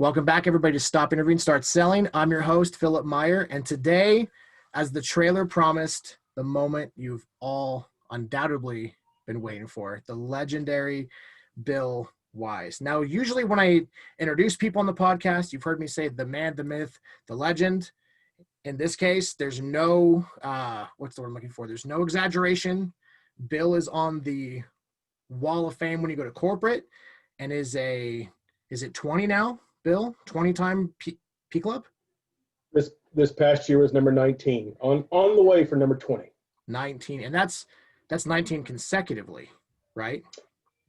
Welcome back, everybody, to Stop Interviewing, Start Selling. I'm your host, Philip Meyer, and today, as the trailer promised, the moment you've all undoubtedly been waiting for, the legendary Bill Wise. Now, usually when I introduce people on the podcast, you've heard me say the man, the myth, the legend. In this case, there's no, what's the word I'm looking for? There's no exaggeration. Bill is on the wall of fame when you go to corporate and is it 20 now? Bill, 20-time P Club? This past year was number 19, on the way for number 20. 19, and that's 19 consecutively, right?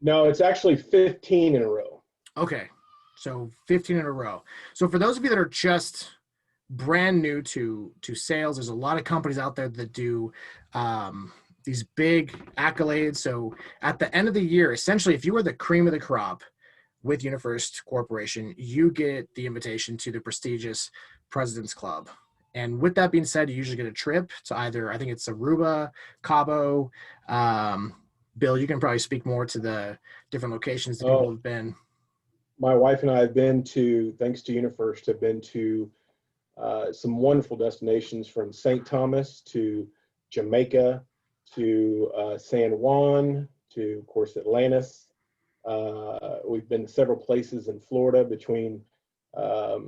No, it's actually 15 in a row. Okay, so 15 in a row. So for those of you that are just brand new to sales, there's a lot of companies out there that do these big accolades. So at the end of the year, essentially, if you were the cream of the crop with UniFirst Corporation, you get the invitation to the prestigious President's Club. And with that being said, you usually get a trip to either, I think it's Aruba, Cabo. Bill, you can probably speak more to the different locations that people have been. My wife and I have been to, thanks to UniFirst, have been to some wonderful destinations from St. Thomas to Jamaica to San Juan to, of course, Atlantis. We've been to several places in Florida between, I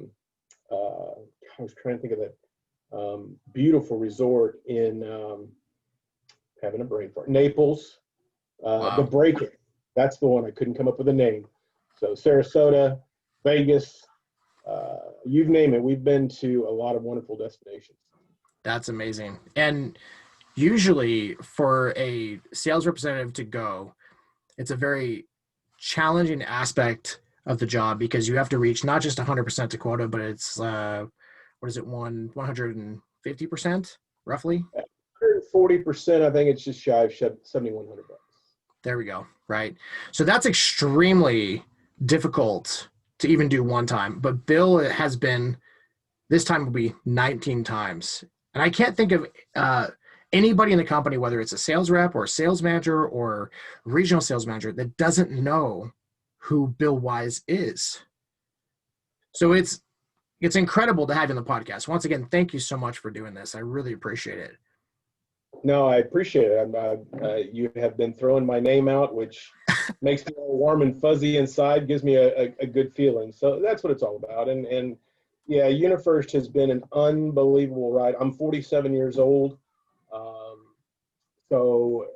was trying to think of that beautiful resort in, having a brain fart, Naples, Wow. the Break-In. That's the one. I couldn't come up with a name. So Sarasota, Vegas, you name it. We've been to a lot of wonderful destinations. That's amazing. And usually for a sales representative to go, it's a very challenging aspect of the job because you have to reach not just 100% to quota, but it's, 150% roughly? 140%, I think it's just shy of $7,100. There we go. Right. So that's extremely difficult to even do one time. But Bill has been, this time will be 19 times. And I can't think of anybody in the company, whether it's a sales rep or a sales manager or regional sales manager, that doesn't know who Bill Wise is. So it's incredible to have you on the podcast. Once again, thank you so much for doing this. I really appreciate it. No, I appreciate it. You have been throwing my name out, which makes me all warm and fuzzy inside, gives me a good feeling. So that's what it's all about. And yeah, UniFirst has been an unbelievable ride. I'm 47 years old. So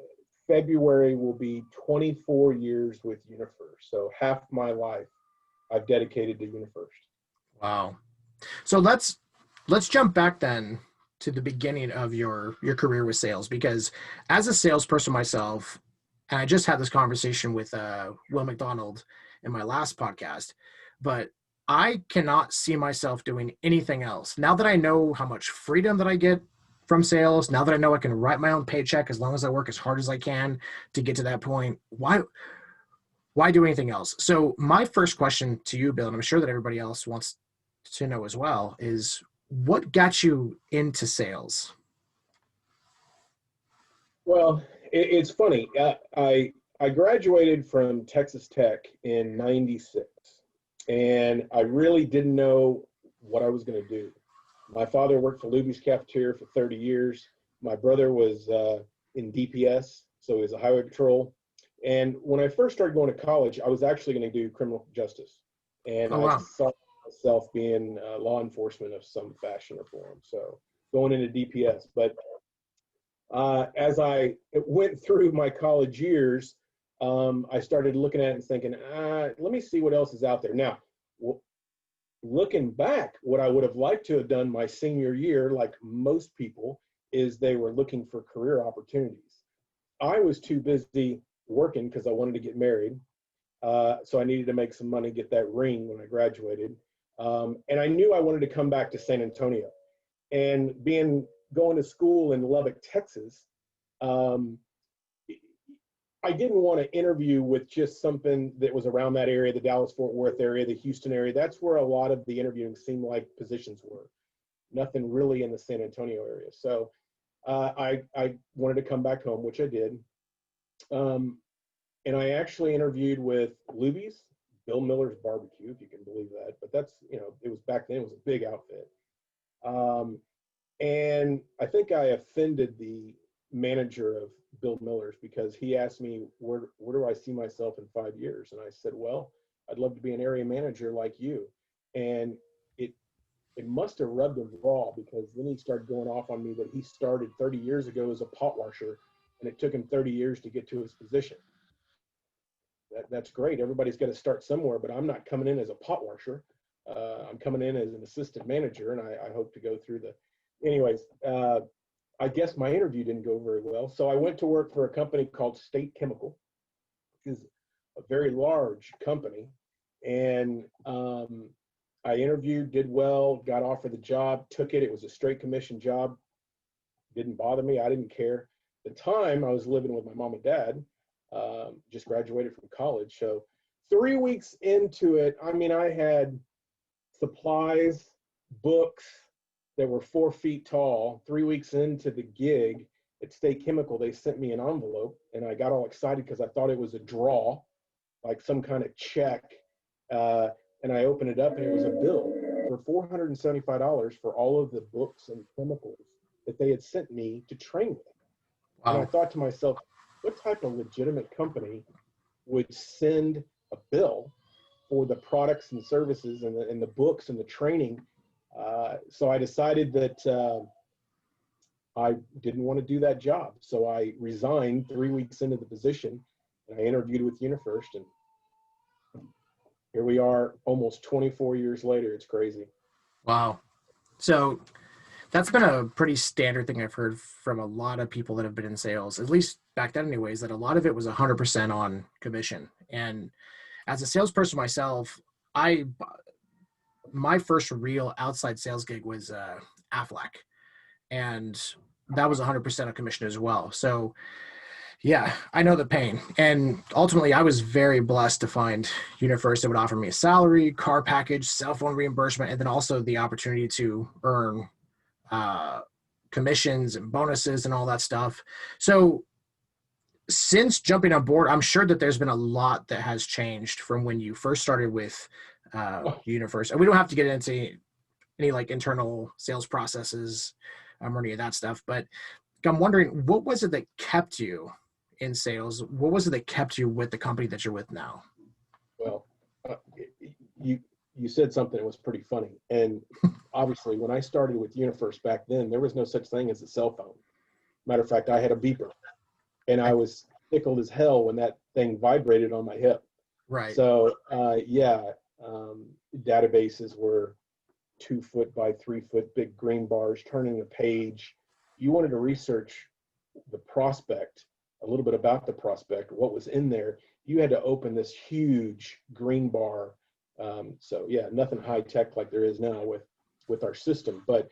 February will be 24 years with UniFirst. So half my life I've dedicated to UniFirst. Wow. So let's jump back then to the beginning of your career with sales, because as a salesperson myself, and I just had this conversation with Will McDonald in my last podcast, but I cannot see myself doing anything else. Now that I know how much freedom that I get from sales, now that I know I can write my own paycheck as long as I work as hard as I can to get to that point, why do anything else? So my first question to you, Bill, and I'm sure that everybody else wants to know as well, is what got you into sales? Well, it's funny. I graduated from Texas Tech in '96, and I really didn't know what I was going to do. My father worked for Luby's Cafeteria for 30 years. My brother was in DPS, so he was a highway patrol. And when I first started going to college, I was actually going to do criminal justice. And Oh, wow. I saw myself being law enforcement of some fashion or form. So going into DPS. But as I went through my college years, I started looking at it and thinking, let me see what else is out there. Now, looking back, what I would have liked to have done my senior year, like most people, is they were looking for career opportunities. I was too busy working because I wanted to get married. So I needed to make some money, get that ring when I graduated. And I knew I wanted to come back to San Antonio. And going to school in Lubbock, Texas, I didn't want to interview with just something that was around that area, the Dallas-Fort Worth area, the Houston area. That's where a lot of the interviewing seemed like positions were. Nothing really in the San Antonio area. So I wanted to come back home, which I did. And I actually interviewed with Luby's, Bill Miller's Barbecue, if you can believe that. But that's, it was back then, it was a big outfit. And I think I offended the manager of Bill Miller's because he asked me, where do I see myself in 5 years? And I said, well, I'd love to be an area manager like you. And it must have rubbed him raw, because then he started going off on me that he started 30 years ago as a pot washer, and it took him 30 years to get to his position. That's great. Everybody's got to start somewhere, but I'm not coming in as a pot washer. I'm coming in as an assistant manager, and I hope to go through anyways, I guess my interview didn't go very well. So I went to work for a company called State Chemical, which is a very large company. And I interviewed, did well, got offered the job, took it. It was a straight commission job. Didn't bother me. I didn't care. At the time, I was living with my mom and dad, just graduated from college. So 3 weeks into it, I mean, I had supplies, books that were 4 feet tall. 3 weeks into the gig at State Chemical, they sent me an envelope, and I got all excited because I thought it was a draw, like some kind of check. And I opened it up, and it was a bill for $475 for all of the books and chemicals that they had sent me to train with. Wow. And I thought to myself, what type of legitimate company would send a bill for the products and services and the books and the training? So I decided that I didn't want to do that job. So I resigned 3 weeks into the position, and I interviewed with UniFirst, and here we are almost 24 years later. It's crazy. Wow. So that's been a pretty standard thing I've heard from a lot of people that have been in sales, at least back then anyways, that a lot of it was 100% on commission. And as a salesperson myself, my first real outside sales gig was Aflac, and that was 100% of commission as well. So yeah, I know the pain. And ultimately, I was very blessed to find UniFirst that would offer me a salary, car package, cell phone reimbursement, and then also the opportunity to earn commissions and bonuses and all that stuff. So since jumping on board, I'm sure that there's been a lot that has changed from when you first started with UniFirst. And we don't have to get into any like internal sales processes or any of that stuff, but I'm wondering, what was it that kept you in sales? What was it that kept you with the company that you're with now? Well, you said something that was pretty funny. And obviously, when I started with UniFirst back then, there was no such thing as a cell phone. Matter of fact, I had a beeper, and I was tickled as hell when that thing vibrated on my hip. Right. So databases were 2 foot by 3 foot big green bars turning the page. You wanted to research the prospect, a little bit about the prospect, what was in there. You had to open this huge green bar. So yeah, nothing high tech like there is now with our system. But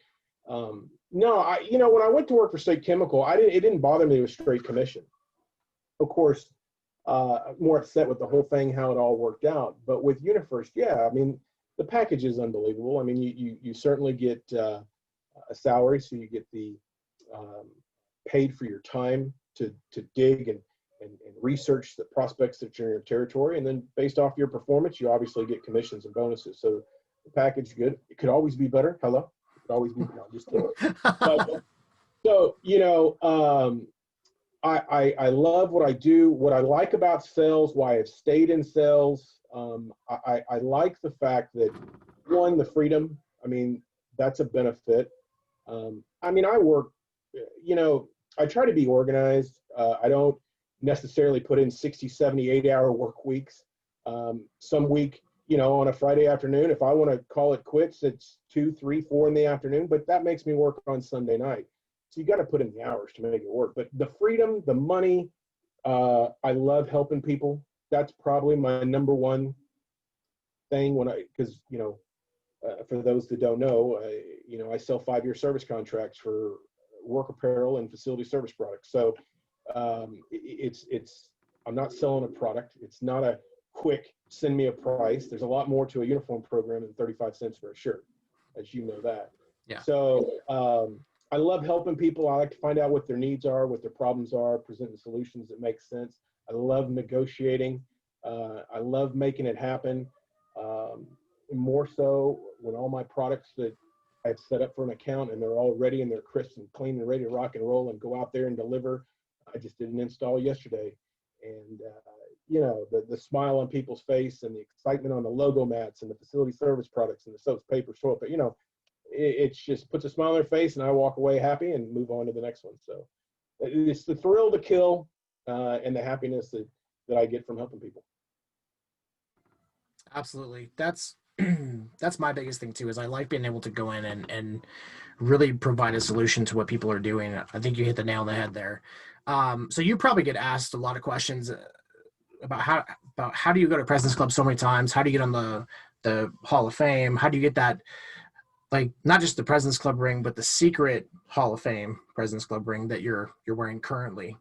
no, when I went to work for State Chemical, it didn't bother me with straight commission. Of course, more upset with the whole thing, how it all worked out. But with UniFirst, yeah, I mean, the package is unbelievable. I mean, you certainly get a salary, so you get the paid for your time to dig and research the prospects that are in your territory. And then based off your performance, you obviously get commissions and bonuses. So the package is good. It could always be better. Hello? It could always be better. No, just kidding. But, so, I love what I do. What I like about sales, why I've stayed in sales, I like the fact that, one, the freedom. I mean, that's a benefit. I mean, I work, I try to be organized. I don't necessarily put in 60, 70, 80-hour work weeks. Some week, on a Friday afternoon, if I want to call it quits, it's 2, 3, 4 in the afternoon, but that makes me work on Sunday night. So you got to put in the hours to make it work. But the freedom, the money, I love helping people. That's probably my number one thing because for those that don't know, I sell 5-year service contracts for work apparel and facility service products. So I'm not selling a product. It's not a quick send me a price. There's a lot more to a uniform program than 35 cents for a shirt, as you know that. Yeah. So I love helping people. I like to find out what their needs are, what their problems are, presenting solutions that make sense. I love negotiating. I love making it happen. Um, More so when all my products that I've set up for an account and they're all ready and they're crisp and clean and ready to rock and roll and go out there and deliver. I just did an install yesterday, and the smile on people's face and the excitement on the logo mats and the facility service products and the soaps, paper, soil, but it just puts a smile on their face, and I walk away happy and move on to the next one. So it's the thrill to kill, and the happiness that I get from helping people. Absolutely. That's that's my biggest thing too, is I like being able to go in and really provide a solution to what people are doing. I think you hit the nail on the head there. So you probably get asked a lot of questions about how do you go to President's Club so many times? How do you get on the Hall of Fame? How do you get that, like, not just the President's Club ring, but the secret Hall of Fame President's Club ring that you're wearing currently?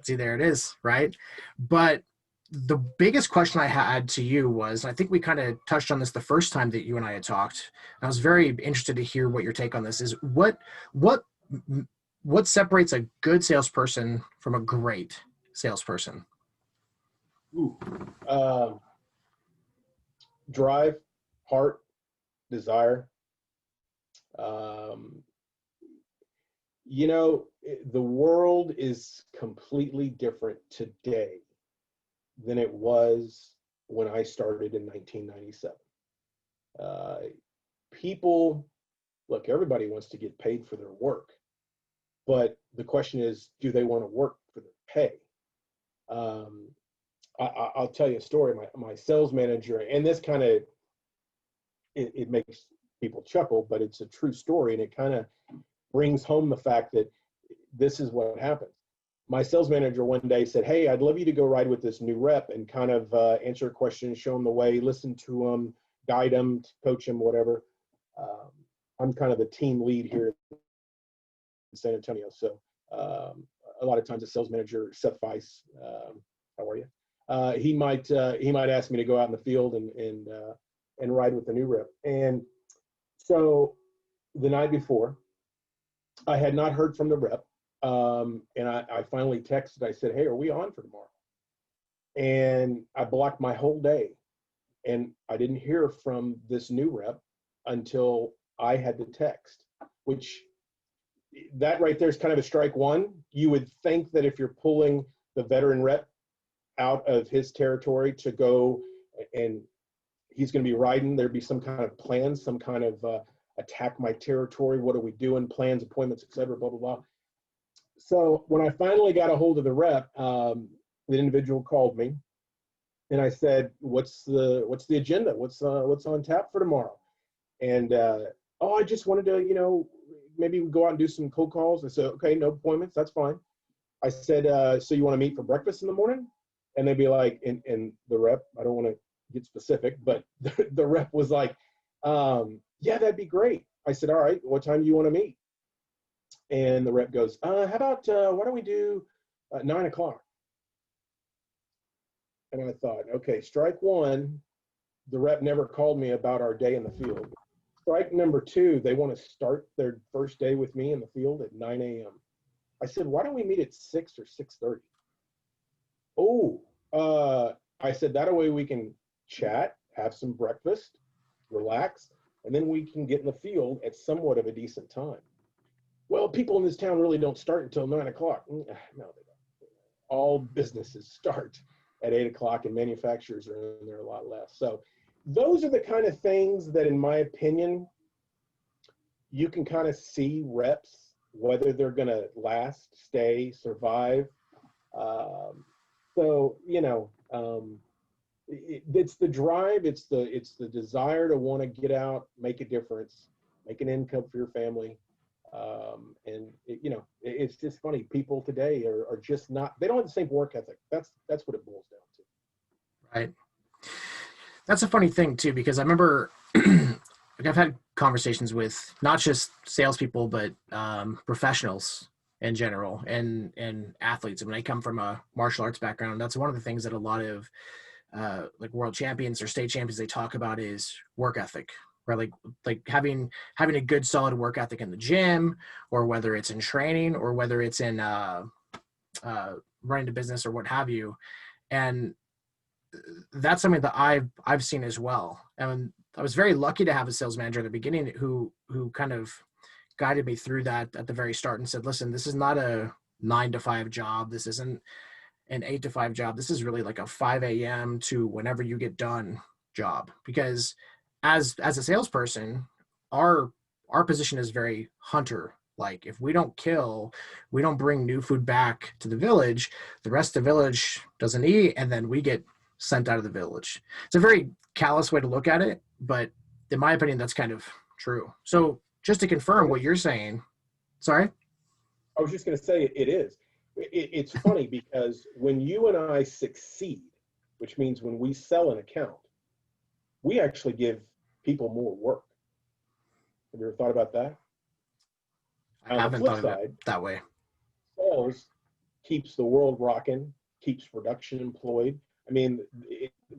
See, there it is, right? But the biggest question I had to you was, I think we kind of touched on this the first time that you and I had talked. I was very interested to hear what your take on this is. What separates a good salesperson from a great salesperson? Ooh. Drive, heart, desire. Um, the world is completely different today than it was when I started in 1997. People, look, everybody wants to get paid for their work, but the question is, do they want to work for their pay? I'll tell you a story. My sales manager, and this kind of, it makes people chuckle, but it's a true story, and it kind of brings home the fact that this is what happens. My sales manager one day said, "Hey, I'd love you to go ride with this new rep and kind of answer questions, show them the way, listen to them, guide them, coach them, whatever." I'm kind of the team lead here in San Antonio. So a lot of times the sales manager, Seth Weiss, how are you? He might ask me to go out in the field and ride with the new rep. And so the night before, I had not heard from the rep. And I finally texted. I said, "Hey, are we on for tomorrow?" And I blocked my whole day, and I didn't hear from this new rep until I had the text, which that right there is kind of a strike one. You would think that if you're pulling the veteran rep out of his territory to go and he's going to be riding, there'd be some kind of plan, some kind of attack my territory. What are we doing? Plans, appointments, etc. Blah blah blah. So when I finally got a hold of the rep, the individual called me, and I said, "What's the agenda? What's on tap for tomorrow?" And I just wanted to, maybe we go out and do some cold calls. I said, "Okay, no appointments, that's fine." I said, "So you want to meet for breakfast in the morning?" And they'd be like, and the rep, I don't want to get specific, but the rep was like, "Yeah, that'd be great." I said, "All right, what time do you want to meet?" And the rep goes, "How about, why don't we do 9 o'clock?" And I thought, okay, strike one, the rep never called me about our day in the field. Strike number two, they want to start their first day with me in the field at 9 a.m. I said, "Why don't we meet at 6 or 6:30? Oh, I said, that way we can chat, have some breakfast, relax, and then we can get in the field at somewhat of a decent time. Well, people in this town really don't start until 9 o'clock. No, they don't. All businesses start at 8 o'clock, and manufacturers are in there a lot less. So those are the kind of things that, in my opinion, you can kind of see reps, whether they're going to last, stay, survive. It's the drive, it's the desire to want to get out, make a difference, make an income for your family. It's just funny. People today are just not, they don't have the same work ethic. That's what it boils down to. Right. That's a funny thing too, because I remember like I've had conversations with not just salespeople, but professionals in general and athletes. I mean, I come from a martial arts background. That's one of the things that a lot of like world champions or state champions, they talk about is work ethic, right? Like having a good solid work ethic in the gym, or whether it's in training, or whether it's in running a business or what have you. And that's something that I've seen as well. And I was very lucky to have a sales manager at the beginning who kind of guided me through that at the very start and said, listen, this is not a 9 to 5 job. This isn't an 8 to 5 job. This is really like a 5 a.m. to whenever you get done job. Because as a salesperson, our position is very hunter. Like if we don't kill, we don't bring new food back to the village, the rest of the village doesn't eat, and then we get sent out of the village. It's a very callous way to look at it, but in my opinion, that's kind of true. So just to confirm what you're saying, sorry? I was just going to say it is. It's funny because when you and I succeed, which means when we sell an account, we actually give people more work. Have you ever thought about that? I haven't thought of it that way. Sales keeps the world rocking, keeps production employed. I mean,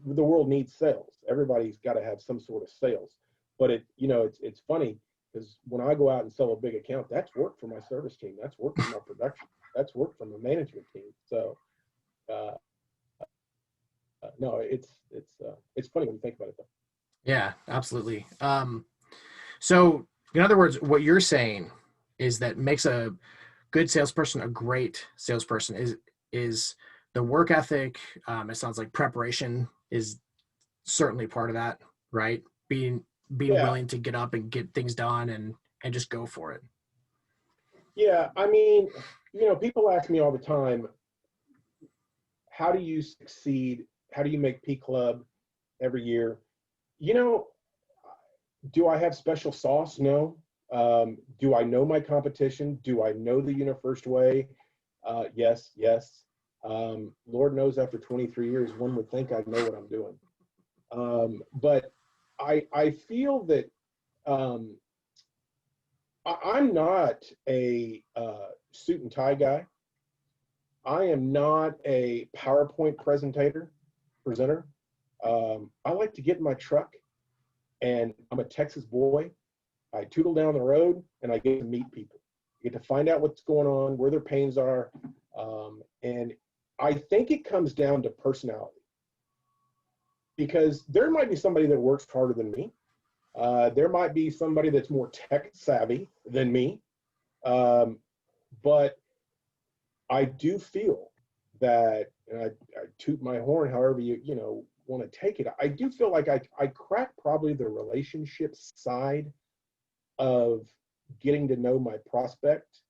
the world needs sales. Everybody's got to have some sort of sales. But it's funny because when I go out and sell a big account, that's work for my service team. That's work for my production. That's work from the management team. So, no, it's funny when you think about it, though. Yeah, absolutely. So in other words, what you're saying is that makes a good salesperson a great salesperson is the work ethic. It sounds like preparation is certainly part of that, right? Being Yeah. willing to get up and get things done and just go for it. Yeah, I mean, people ask me all the time, how do you succeed? How do you make P Club every year? Do I have special sauce? No. Do I know my competition? Do I know the UniFirst way? Yes. Lord knows after 23 years, one would think I know what I'm doing. But I feel that I'm not a suit and tie guy. I am not a PowerPoint presenter. I like to get in my truck, and I'm a Texas boy. I tootle down the road, and I get to meet people. I get to find out what's going on, where their pains are, and I think it comes down to personality. Because there might be somebody that works harder than me. There might be somebody that's more tech savvy than me. But I do feel that, and I toot my horn however you want to take it, I do feel like I crack probably the relationship side of getting to know my prospect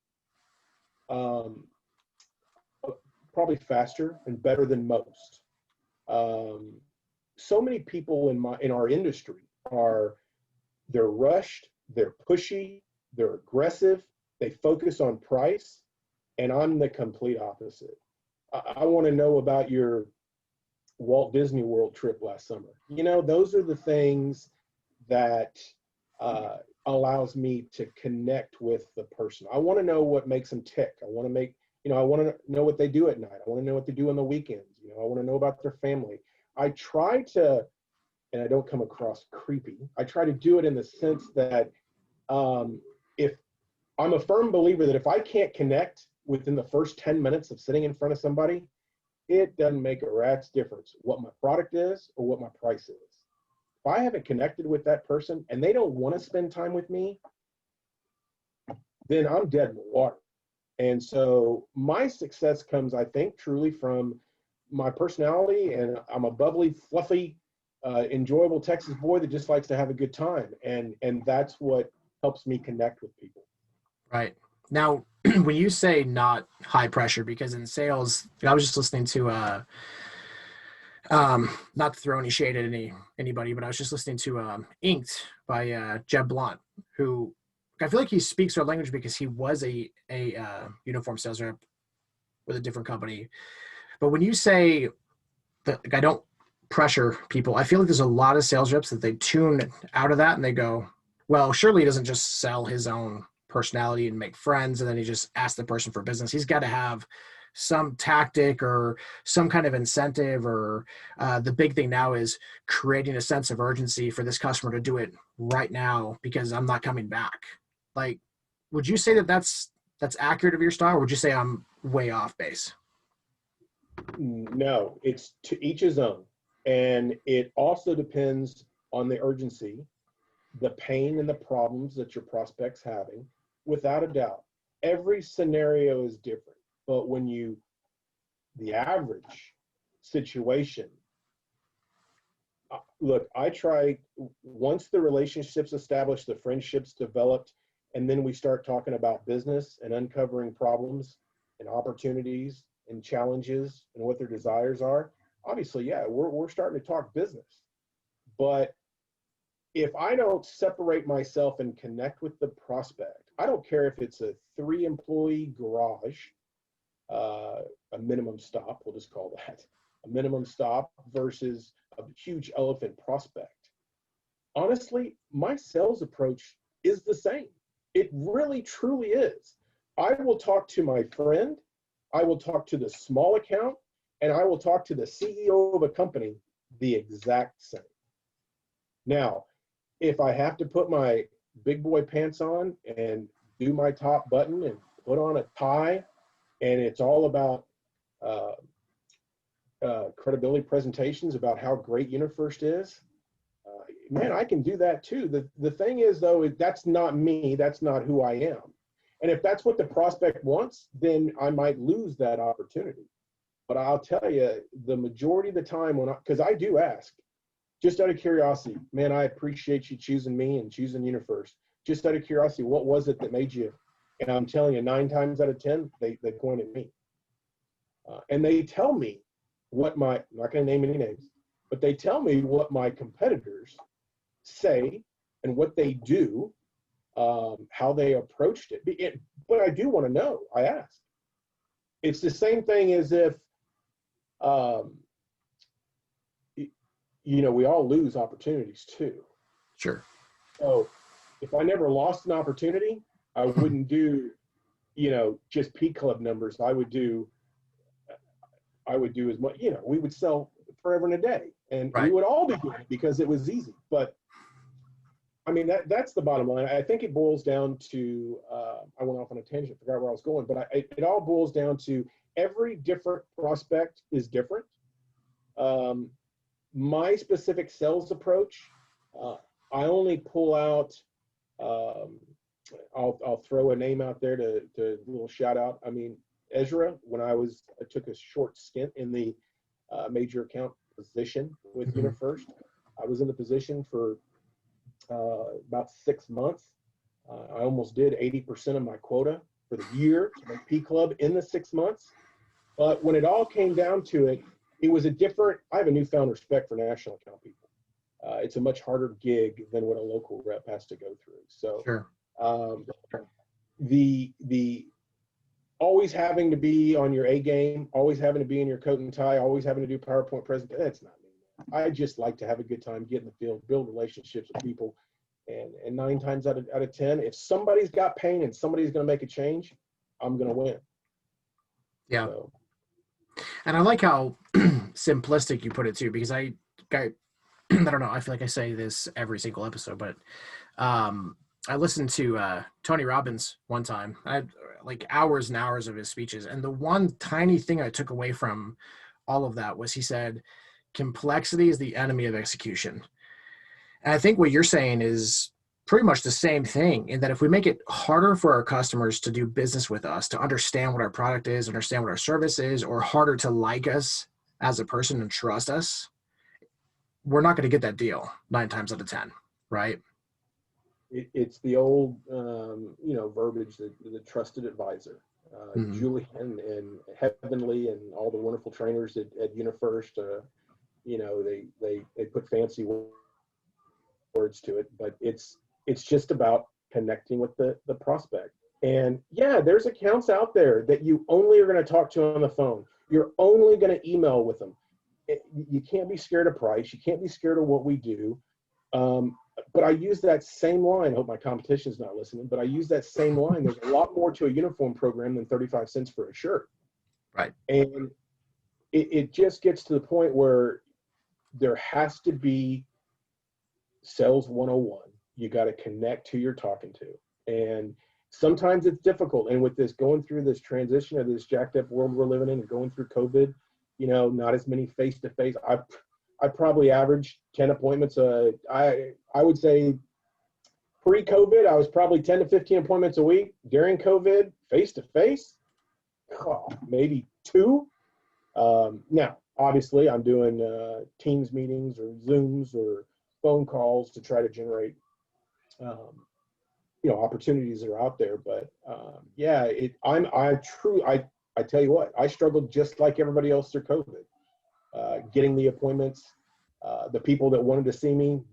probably faster and better than most. So many people in our industry they're rushed, they're pushy, they're aggressive, they focus on price, and I'm the complete opposite. I want to know about your Walt Disney World trip last summer. Those are the things that allows me to connect with the person. I want to know what makes them tick. I want to know what they do at night. I want to know what they do on the weekends. I want to know about their family. I try to, and I don't come across creepy, I try to do it in the sense that if I'm a firm believer that if I can't connect within the first 10 minutes of sitting in front of somebody, it doesn't make a rat's difference what my product is or what my price is. If I haven't connected with that person and they don't want to spend time with me, then I'm dead in the water. And so my success comes, I think, truly from my personality, and I'm a bubbly, fluffy, enjoyable Texas boy that just likes to have a good time. And that's what helps me connect with people. Right. Now, when you say not high pressure, because in sales, I was just listening to, not to throw any shade at anybody, but I was just listening to Inked by Jeb Blunt, who I feel like he speaks our language because he was a uniform sales rep with a different company. But when you say that, like, I don't pressure people, I feel like there's a lot of sales reps that they tune out of that and they go, well, surely he doesn't just sell his own personality and make friends and then he just asks the person for business. He's got to have some tactic or some kind of incentive, or the big thing now is creating a sense of urgency for this customer to do it right now because I'm not coming back. Like, would you say that that's accurate of your style, or would you say I'm way off base? No, it's to each his own. And it also depends on the urgency, the pain and the problems that your prospect's having, without a doubt. Every scenario is different, but the average situation, look, I try, once the relationships established, the friendships developed, and then we start talking about business and uncovering problems and opportunities and challenges and what their desires are. Obviously, yeah, we're starting to talk business. But if I don't separate myself and connect with the prospect, I don't care if it's a 3-employee garage, a minimum stop, we'll just call that a minimum stop versus a huge elephant prospect. Honestly, my sales approach is the same. It really, truly is. I will talk to my friend, I will talk to the small account, and I will talk to the CEO of a company the exact same. Now, if I have to put my big boy pants on and do my top button and put on a tie, and it's all about credibility presentations about how great UniFirst is, man, I can do that too. The thing is, though, that's not me. That's not who I am. And if that's what the prospect wants, then I might lose that opportunity. But I'll tell you, the majority of the time, because I do ask, just out of curiosity, man, I appreciate you choosing me and choosing UniFirst. Just out of curiosity, what was it that made you? And I'm telling you, 9 times out of 10, they point at me. And they tell me I'm not going to name any names, but they tell me what my competitors say and what they do, how they approached it. But I do want to know. I ask. It's the same thing as if, we all lose opportunities too. Sure. So if I never lost an opportunity, I wouldn't do, just P Club numbers. I would do as much, we would sell forever and a day, and Right. we would all be doing it because it was easy. But I mean, that's the bottom line. I think it boils down to, I went off on a tangent, forgot where I was going, but it all boils down to every different prospect is different. My specific sales approach, I only pull out, I'll throw a name out there to a little shout out. I mean, Ezra, when I took a short stint in the major account position with UniFirst, I was in the position for about 6 months. I almost did 80% of my quota for the year to make P Club in the 6 months. But when it all came down to it, it was I have a newfound respect for national account people. It's a much harder gig than what a local rep has to go through. So Sure. The always having to be on your A game, always having to be in your coat and tie, always having to do PowerPoint presentation, that's not me. I just like to have a good time, get in the field, build relationships with people. And 9 times out of 10, if somebody's got pain and somebody's going to make a change, I'm going to win. Yeah. So. And I like how simplistic you put it too, because I don't know, I feel like I say this every single episode, but I listened to Tony Robbins one time. I had like hours and hours of his speeches, and the one tiny thing I took away from all of that was he said, complexity is the enemy of execution. And I think what you're saying is pretty much the same thing, in that if we make it harder for our customers to do business with us, to understand what our product is, understand what our service is, or harder to like us as a person and trust us, we're not going to get that deal 9 times out of 10, right? It's the old, verbiage, the trusted advisor. Julian and Heavenly and all the wonderful trainers at UniFirst, they put fancy words to it, but it's just about connecting with the prospect. And yeah, there's accounts out there that you only are going to talk to on the phone. You're only going to email with them. You can't be scared of price. You can't be scared of what we do. But I use that same line. I hope my competition's not listening, but I use that same line. There's a lot more to a uniform program than 35 cents for a shirt. Right. And it just gets to the point where there has to be sales 101. You got to connect who you're talking to. And sometimes it's difficult. And with this going through this transition of this jacked up world we're living in and going through COVID, not as many face-to-face. I probably averaged 10 appointments. I would say pre-COVID, I was probably 10 to 15 appointments a week. During COVID, face-to-face, maybe 2. Now, obviously, I'm doing Teams meetings or Zooms or phone calls to try to generate, opportunities that are out there. But yeah, I tell you what, I struggled just like everybody else through COVID, getting the appointments, the people that wanted to see me.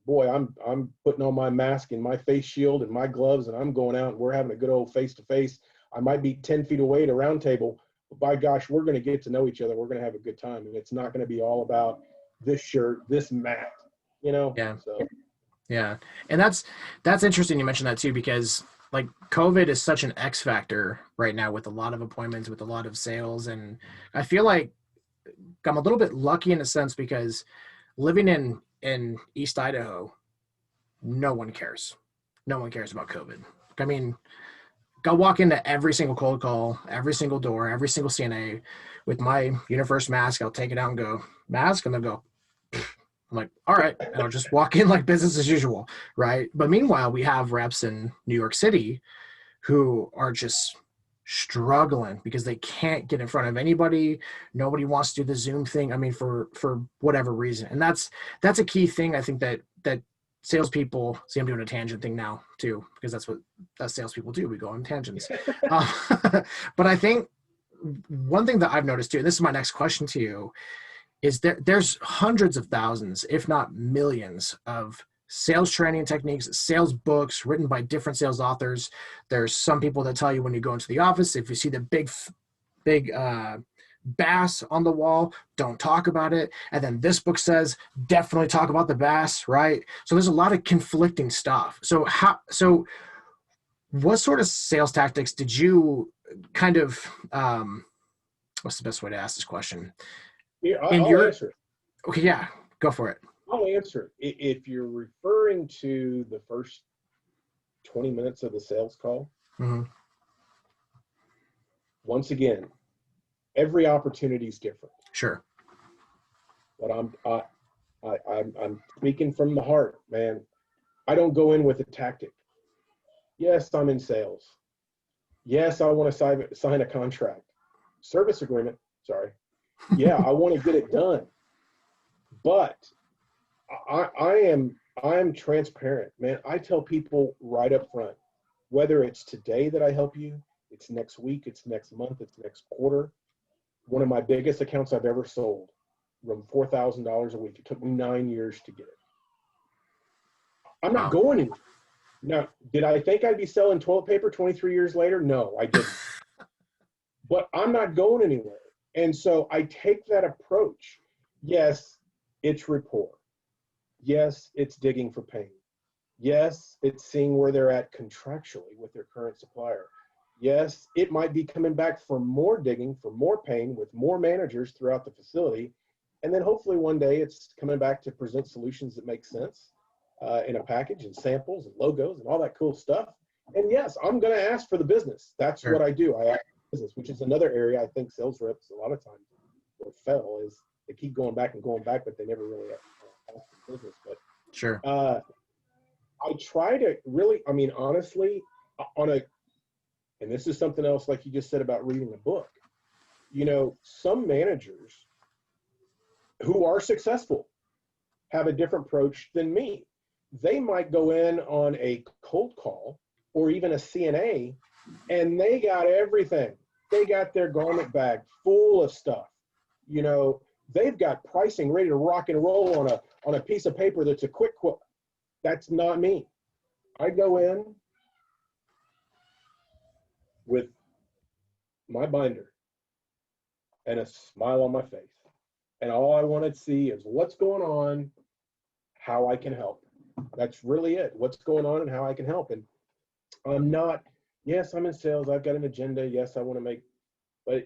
Boy, I'm putting on my mask and my face shield and my gloves, and I'm going out and we're having a good old face-to-face. I might be 10 feet away at a round table, but by gosh, we're going to get to know each other. We're going to have a good time, and it's not going to be all about this shirt, this mat, Yeah. So Yeah. And that's interesting you mentioned that too, because like COVID is such an X factor right now with a lot of appointments, with a lot of sales. And I feel like I'm a little bit lucky in a sense because living in East Idaho, no one cares. No one cares about COVID. I mean, go walk into every single cold call, every single door, every single CNA with my Universe mask. I'll take it out and go, mask, and they'll go, I'm like, all right. And I'll just walk in like business as usual. Right. But meanwhile, we have reps in New York City who are just struggling because they can't get in front of anybody. Nobody wants to do the Zoom thing. I mean, for whatever reason. And that's a key thing. I think that salespeople, see, I'm doing a tangent thing now too, because that's what us salespeople do. We go on tangents. But I think one thing that I've noticed too, and this is my next question to you, is there's hundreds of thousands, if not millions, of sales training techniques, sales books written by different sales authors. There's some people that tell you when you go into the office, if you see the big bass on the wall, don't talk about it. And then this book says, definitely talk about the bass, right? So there's a lot of conflicting stuff. So what sort of sales tactics did you kind of, what's the best way to ask this question? yeah, In I'll your answer it. Okay, yeah, go for it. I'll answer it. If you're referring to the first 20 minutes of the sales call, Hmm. once again, every opportunity is different. Sure. But I'm speaking from the heart, man. I don't go in with a tactic. Yes, I'm in sales. Yes, I want to sign a contract, service agreement. Sorry. Yeah, I want to get it done. But I am transparent, man. I tell people right up front, whether it's today that I help you, it's next week, it's next month, it's next quarter. One of my biggest accounts I've ever sold, from $4,000 a week. It took me 9 years to get it. I'm not Wow. going anywhere. Now, did I think I'd be selling toilet paper 23 years later? No, I didn't. But I'm not going anywhere. And so I take that approach. Yes, it's rapport. Yes, it's digging for pain. Yes, it's seeing where they're at contractually with their current supplier. Yes, it might be coming back for more digging, for more pain with more managers throughout the facility. And then hopefully one day it's coming back to present solutions that make sense in a package and samples and logos and all that cool stuff. And yes, I'm going to ask for the business. That's Sure. what I do. I ask for business, which is another area I think sales reps a lot of times will fail, is they keep going back and going back, but they never really ask for business. But Sure. I try to really, I mean, honestly, and this is something else like you just said about reading a book. Some managers who are successful have a different approach than me. They might go in on a cold call or even a CNA, and they got everything. They got their garment bag full of stuff. They've got pricing ready to rock and roll on a piece of paper that's a quick quote. That's not me. I go in with my binder and a smile on my face. And all I want to see is what's going on, how I can help. That's really it. What's going on and how I can help. And I'm not, yes, I'm in sales. I've got an agenda. Yes, I want to make, but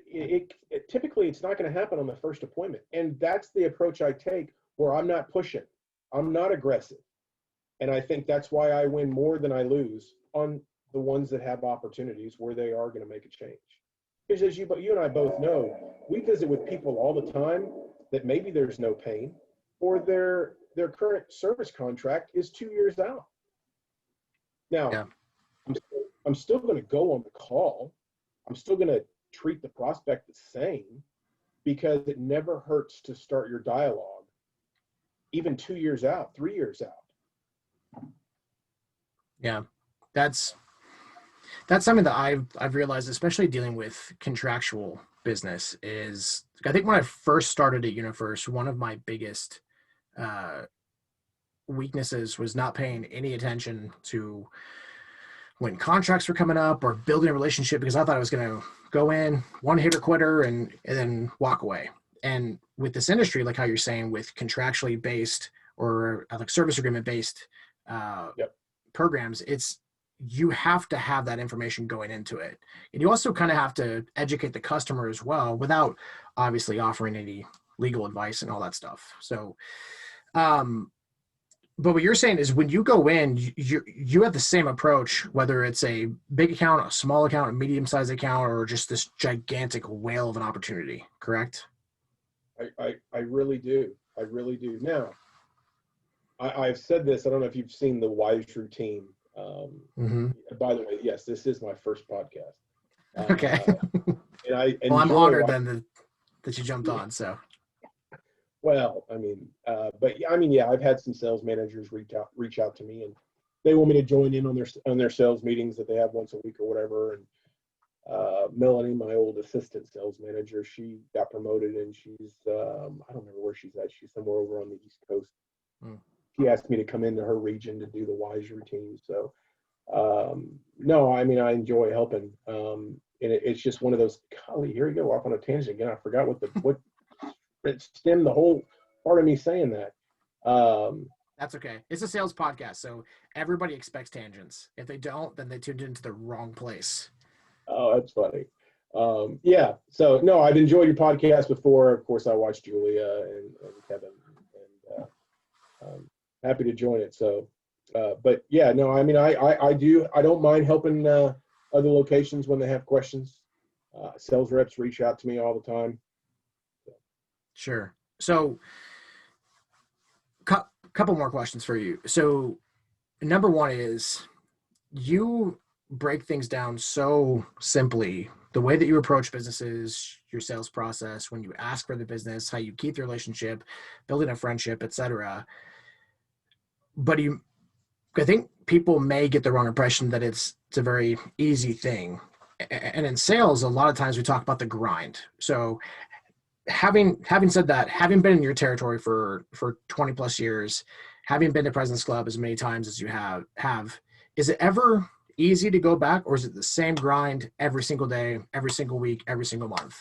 typically it's not going to happen on the first appointment. And that's the approach I take, where I'm not pushing. I'm not aggressive. And I think that's why I win more than I lose on the ones that have opportunities where they are going to make a change. Because as you and I both know, we visit with people all the time that maybe there's no pain, or their current service contract is 2 years out. Now, Yeah. I'm still going to go on the call. I'm still going to treat the prospect the same, because it never hurts to start your dialogue, even 2 years out, 3 years out. Yeah. That's something that I've realized, especially dealing with contractual business, is I think when I first started at UniFirst, one of my biggest uh, weaknesses was not paying any attention to when contracts were coming up or building a relationship, because I thought I was going to go in, one hitter quitter, and then walk away. And with this industry, like how you're saying, with contractually based or like service agreement based Yep. programs, you have to have that information going into it. And you also kind of have to educate the customer as well, without obviously offering any legal advice and all that stuff. So, but what you're saying is when you go in, you have the same approach, whether it's a big account, a small account, a medium-sized account, or just this gigantic whale of an opportunity, correct? I really do. I really do. Now, I've said this. I don't know if you've seen the Wise Routine. By the way, yes, this is my first podcast. Okay. And I Well, I'm enjoy honored then that you jumped on. So, well, I mean, but I mean, yeah, I've had some sales managers reach out to me, and they want me to join in on their sales meetings that they have once a week or whatever. And Melanie, my old assistant sales manager, she got promoted, and she's I don't remember where she's at. She's somewhere over on the East Coast. She asked me to come into her region to do the Wise Routine. So no, I mean, I enjoy helping. And it's just one of those, golly, here you go off on a tangent again. I forgot what it stemmed the whole part of me saying that. That's okay. It's a sales podcast, so everybody expects tangents. If they don't, then they tuned into the wrong place. Oh, that's funny. Yeah. So no, I've enjoyed your podcast before. Of course, I watched Julia and Kevin, and happy to join it. So, but yeah, no, I mean, I don't mind helping other locations when they have questions. Sales reps reach out to me all the time. Sure. So, couple more questions for you. So, number one is, you break things down so simply. The way that you approach businesses, your sales process, when you ask for the business, how you keep the relationship, building a friendship, etc. But I think people may get the wrong impression that it's a very easy thing. And in sales, a lot of times we talk about the grind. So having said that, having been in your territory for 20 plus years, having been to President's Club as many times as you have, is it ever easy to go back, or is it the same grind every single day, every single week, every single month?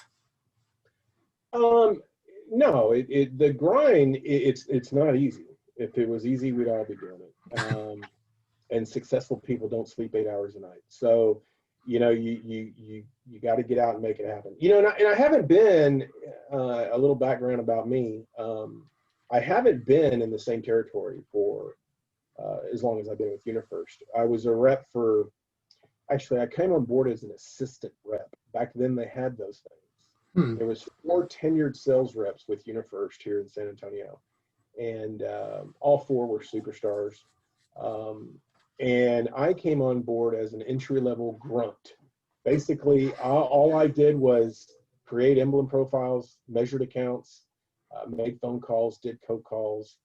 No, the grind, it's not easy. If it was easy, we'd all be doing it. And successful people don't sleep 8 hours a night. So, you know, you got to get out and make it happen. You know, and I haven't been, a little background about me. I haven't been in the same territory for as long as I've been with UniFirst. I was a rep actually, I came on board as an assistant rep. Back then they had those things. There was 4 tenured sales reps with UniFirst here in San Antonio. And all 4 were superstars. And I came on board as an entry-level grunt. Basically, all I did was create emblem profiles, measured accounts, made phone calls, did cold calls.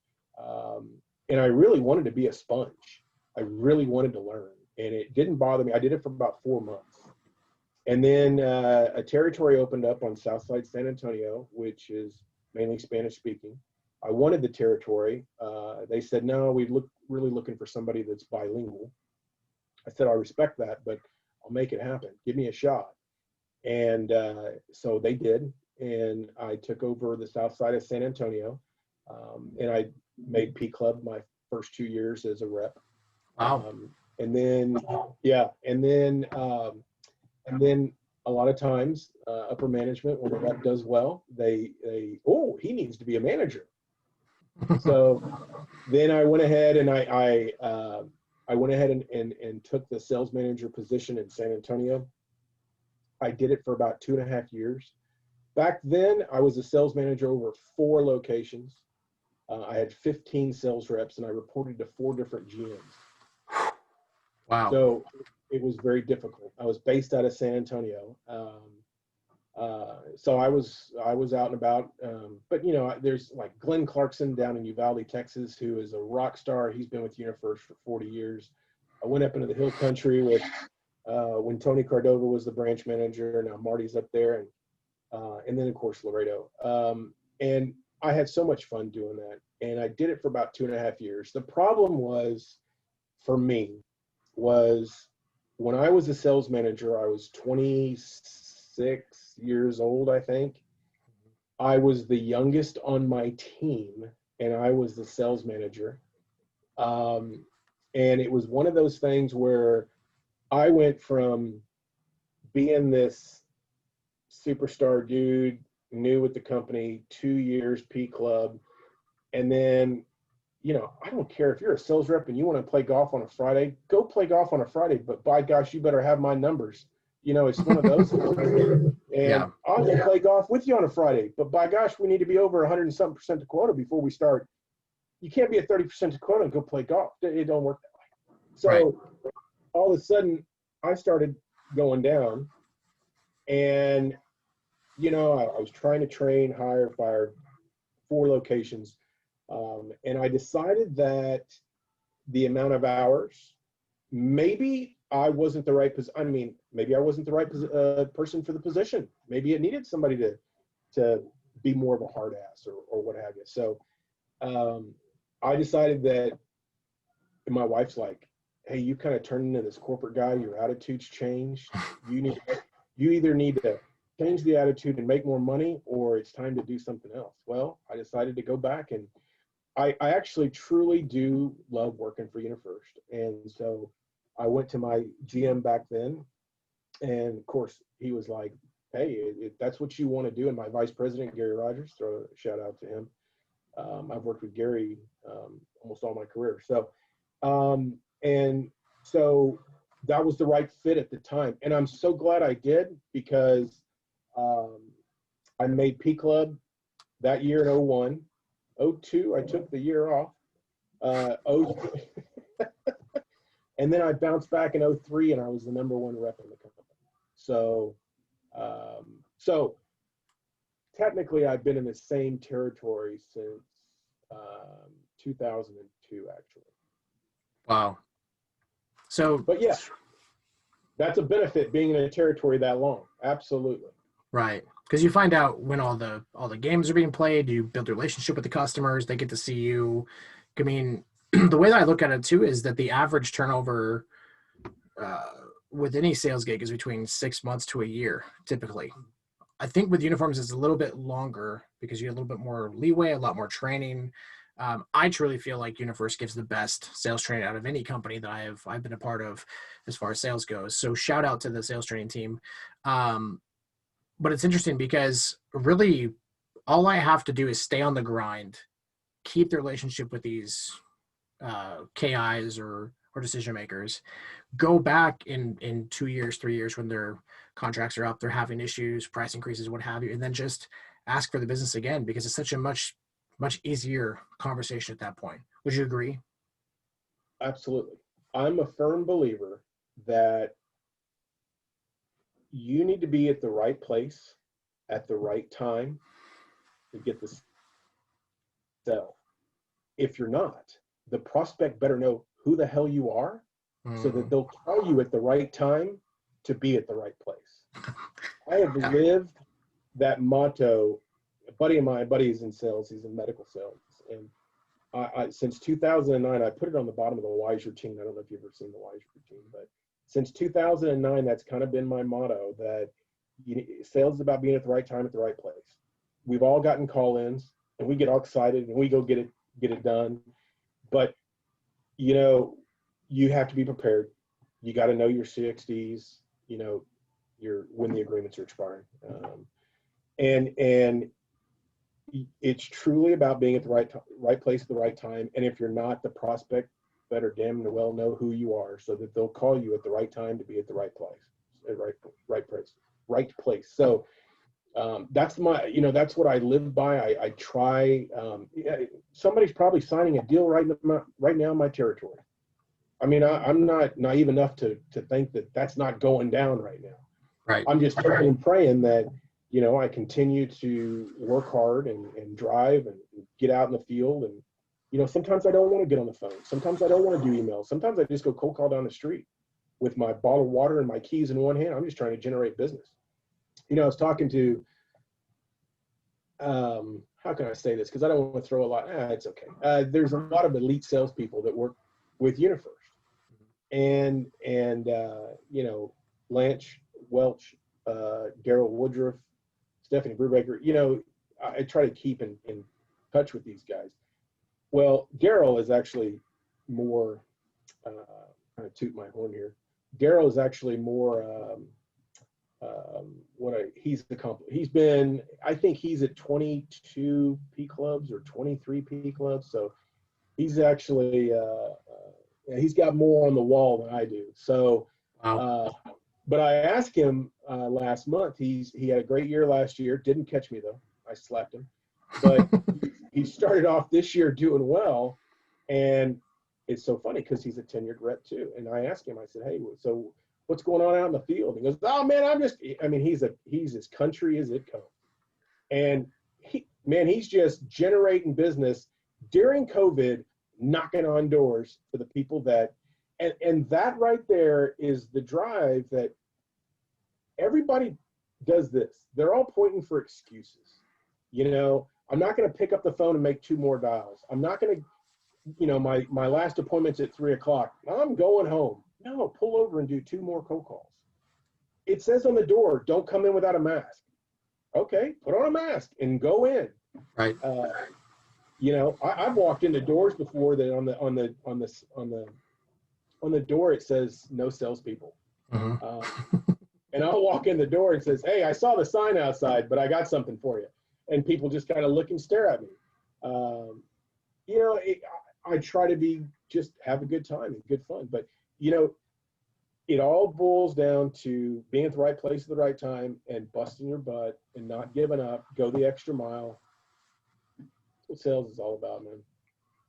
And I really wanted to be a sponge. I really wanted to learn. And it didn't bother me. I did it for about 4 months. And then a territory opened up on Southside San Antonio, which is mainly Spanish speaking. I wanted the territory. They said, no, we're really looking for somebody that's bilingual. I said, I respect that, but I'll make it happen. Give me a shot. And so they did. And I took over the south side of San Antonio. And I made P Club my first 2 years as a rep. Wow. And then, yeah. And then a lot of times, upper management, when the rep does well, they he needs to be a manager. So then I went ahead and I went ahead and took the sales manager position in San Antonio. I did it for about 2.5 years. Back then, I was a sales manager over 4 locations. I had 15 sales reps, and I reported to 4 different GMs. Wow. So it was very difficult. I was based out of San Antonio. So I was out and about. But there's like Glenn Clarkson down in Uvalde, Texas, who is a rock star. He's been with UniFirst for 40 years. I went up into the hill country with when Tony Cordova was the branch manager. Now Marty's up there, and then of course Laredo. And I had so much fun doing that, and I did it for about 2.5 years. The problem was, for me, was when I was a sales manager, I was 26 years old, I think. I was the youngest on my team, and I was the sales manager. And it was one of those things where I went from being this superstar dude, new with the company, 2 years P Club, and then I don't care if you're a sales rep and you want to play golf on a Friday, go play golf on a Friday, but by gosh, you better have my numbers. It's one of those. And Yeah. I'll go play golf with you on a Friday, but by gosh, we need to be over 100 and something percent to quota before we start. You can't be at 30% to quota and go play golf. It don't work that way. So Right. all of a sudden, I started going down, and I was trying to train, hire, fire, 4 locations. And I decided that the amount of hours, maybe I wasn't the right maybe I wasn't the right person for the position. Maybe it needed somebody to be more of a hard ass or what have you. So I decided that, and my wife's like, hey, you kind of turned into this corporate guy. Your attitude's changed. You either need to change the attitude and make more money, or it's time to do something else. Well, I decided to go back, and I actually truly do love working for UniFirst. And so I went to my GM back then, and of course he was like, hey, if that's what you want to do. And my vice president, Gary Rogers, throw a shout out to him. I've worked with Gary almost all my career. And so that was the right fit at the time. And I'm so glad I did, because I made P Club that year in 01. 02, I took the year off. And then I bounced back in 03, and I was the #1 rep in the company. So, so technically, I've been in the same territory since 2002, actually. Wow. So, But yeah, that's a benefit, being in a territory that long. Absolutely. right. Because you find out when all the games are being played, you build a relationship with the customers, they get to see you. I mean, the way that I look at it too is that the average turnover with any sales gig is between 6 months to a year, typically. I think with uniforms it's a little bit longer because you get a little bit more leeway, a lot more training. I truly feel like UniFirst gives the best sales training out of any company that I've been a part of as far as sales goes. So shout out to the sales training team. But it's interesting because really all I have to do is stay on the grind, keep the relationship with these KIs or decision makers, go back in 2 years, 3 years when their contracts are up, they're having issues, price increases, what have you, and then just ask for the business again, because it's such a much easier conversation at that point. Would you agree? Absolutely. I'm a firm believer that you need to be at the right place at the right time to get the sell. If you're not, the prospect better know who the hell you are, so that they'll call you at the right time to be at the right place. I have lived that motto. A buddy of mine, is in sales. He's in medical sales. And I since 2009, I put it on the bottom of the WISE routine. I don't know if you've ever seen the WISE routine, but since 2009, that's kind of been my motto, that sales is about being at the right time at the right place. We've all gotten call-ins, and we get all excited, and we go get it done. But, you have to be prepared. You got to know your 60s, when the agreements are expiring. And it's truly about being at the right place at the right time. And if you're not, the prospect better damn well know who you are, so that they'll call you at the right time to be at the right place, at right place. right place. So that's my, that's what I live by. I try. Yeah, somebody's probably signing a deal right now in my territory. I mean, I'm not naive enough to think that that's not going down right now. Right. I'm just hoping and praying that, I continue to work hard and drive and get out in the field. And, sometimes I don't want to get on the phone. Sometimes I don't want to do emails. Sometimes I just go cold call down the street with my bottle of water and my keys in one hand. I'm just trying to generate business. I was talking to, how can I say this? Because I don't want to throw a lot. It's okay. There's a lot of elite salespeople that work with UniFirst. And Lance Welch, Daryl Woodruff, Stephanie Brubaker, I try to keep in touch with these guys. Well, Daryl is actually more, kind of toot my horn here. Daryl is actually more, he's been, I think he's at 22 P clubs or 23 P clubs. So he's actually, he's got more on the wall than I do. So, Wow. but I asked him last month. He had a great year last year. Didn't catch me though. I slapped him. But he started off this year doing well, and it's so funny because he's a tenured rep too. And I asked him. I said, "Hey, so what's going on out in the field?" He goes, "Oh man, he's as country as it comes." And he's just generating business during COVID, knocking on doors for the people that. And that right there is the drive that everybody does this. They're all pointing for excuses. I'm not going to pick up the phone and make 2 more dials. I'm not going to, my last appointment's at 3:00. I'm going home. No, pull over and do 2 more cold calls. It says on the door, don't come in without a mask. Okay, put on a mask and go in. Right. I've walked into doors before that on the door it says no salespeople. Mm-hmm. And I'll walk in the door and says, "Hey, I saw the sign outside, but I got something for you." And people just kind of look and stare at me. I try to just have a good time and good fun. But, it all boils down to being at the right place at the right time and busting your butt and not giving up, go the extra mile. That's what sales is all about, man.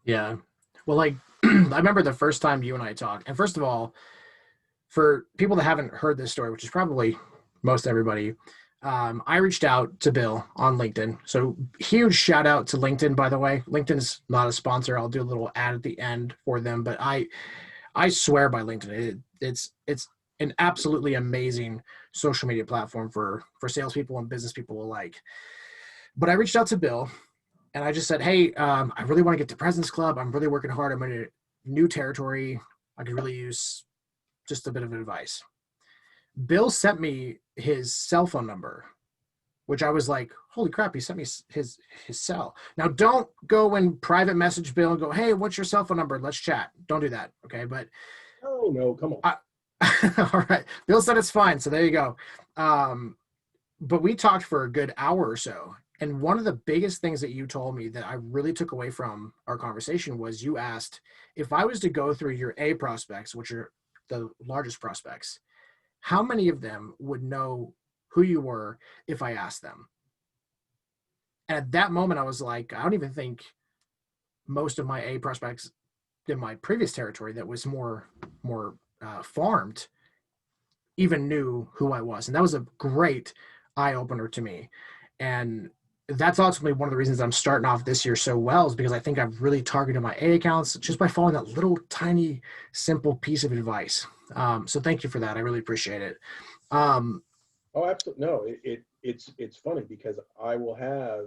Yeah. Well, I remember the first time you and I talked. And first of all, for people that haven't heard this story, which is probably most everybody, I reached out to Bill on LinkedIn. So huge shout out to LinkedIn, by the way. LinkedIn's not a sponsor. I'll do a little ad at the end for them, but I swear by LinkedIn. It's an absolutely amazing social media platform for salespeople and business people alike. But I reached out to Bill and I just said, "Hey, I really want to get to President's Club. I'm really working hard. I'm in a new territory. I could really use just a bit of advice." Bill sent me his cell phone number, which I was like, "Holy crap, he sent me his cell." Now, don't go and private message Bill and go, "Hey, what's your cell phone number? Let's chat." Don't do that, okay? But no, come on. All right. Bill said it's fine, so there you go. But we talked for a good hour or so. And one of the biggest things that you told me that I really took away from our conversation was you asked, if I was to go through your A prospects, which are the largest prospects, how many of them would know who you were if I asked them? And at that moment, I was like, I don't even think most of my A prospects in my previous territory that was more farmed even knew who I was. And that was a great eye opener to me. And that's ultimately one of the reasons I'm starting off this year so well, is because I think I've really targeted my A accounts just by following that little tiny simple piece of advice. So thank you for that. I really appreciate it. Oh, absolutely. No, it's funny because I will have,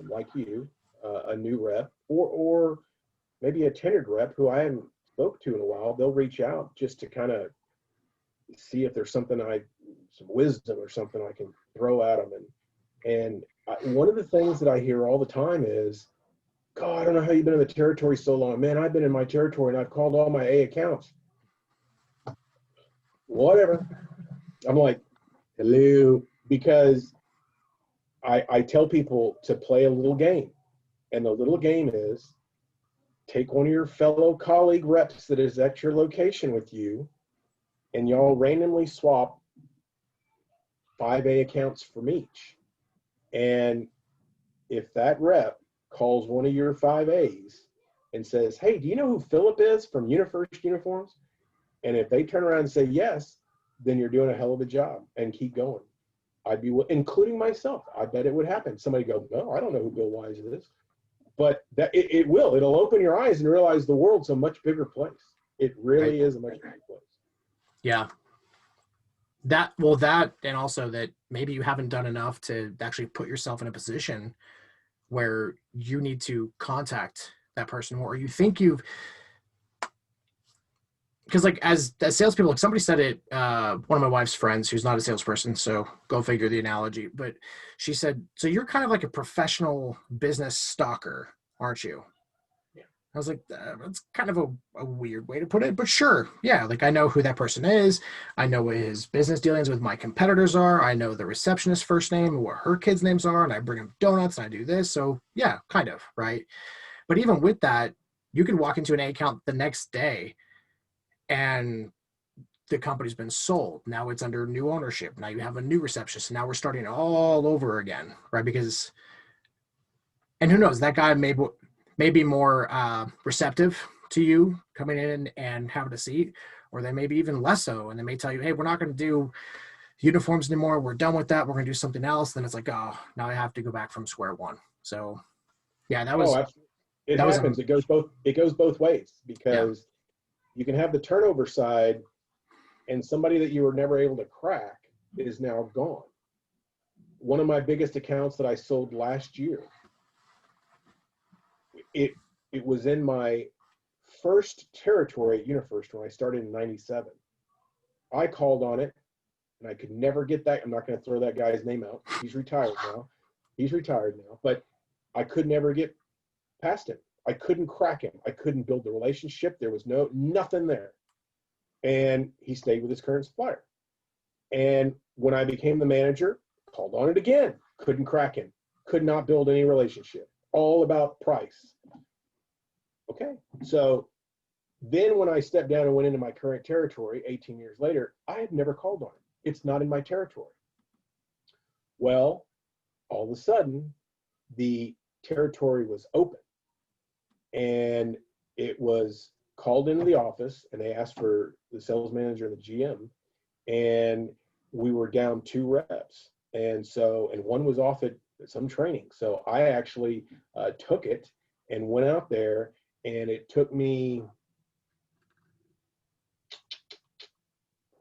like you, a new rep or maybe a tenured rep who I haven't spoke to in a while. They'll reach out just to kind of see if there's some wisdom or something I can throw at them. And one of the things that I hear all the time is, "God, I don't know how you've been in the territory so long." "Man, I've been in my territory and I've called all my A accounts." Whatever. I'm like, hello, because I tell people to play a little game. And the little game is take one of your fellow colleague reps that is at your location with you, and y'all randomly swap 5A accounts from each. And if that rep calls one of your 5As and says, hey, do you know who Philip is from UniFirst Uniforms? And if they turn around and say yes, then you're doing a hell of a job, and keep going. I'd be, including myself, I bet it would happen. Somebody go, no, I don't know who Bill Wise is. But that it will. It'll open your eyes and realize the world's a much bigger place. It really is a much bigger place. Yeah. That, and also that maybe you haven't done enough to actually put yourself in a position where you need to contact that person, or you think you've, because like as salespeople, like somebody said it, one of my wife's friends who's not a salesperson, so go figure the analogy, but she said, so you're kind of like a professional business stalker, aren't you? Yeah. I was like, that's kind of a weird way to put it, but sure. Yeah. Like I know who that person is. I know what his business dealings with my competitors are. I know the receptionist's first name and what her kids' names are. And I bring them donuts and I do this. So yeah, kind of, right? But even with that, you could walk into an A account the next day and the company's been sold. Now it's under new ownership. Now you have a new receptionist. And now we're starting all over again, right? Because, and who knows, that guy may be more receptive to you coming in and having a seat, or they may be even less so. And they may tell you, hey, we're not going to do uniforms anymore. We're done with that. We're going to do something else. Then it's like, oh, now I have to go back from square one. So yeah, that was, absolutely. It that happens. It goes both ways, because you can have the turnover side, and somebody that you were never able to crack is now gone. One of my biggest accounts that I sold last year, it was in my first territory at UniFirst when I started in '97. I called on it, and I could never get that. I'm not going to throw that guy's name out. He's retired now. But I could never get past him. I couldn't crack him. I couldn't build the relationship. There was nothing there. And he stayed with his current supplier. And when I became the manager, called on it again. Couldn't crack him. Could not build any relationship. All about price. Okay. So then when I stepped down and went into my current territory 18 years later, I had never called on it. It's not in my territory. Well, all of a sudden, the territory was open. And it was called into the office, and they asked for the sales manager and the GM, and we were down 2 reps. And one was off at some training. So I actually took it and went out there, and it took me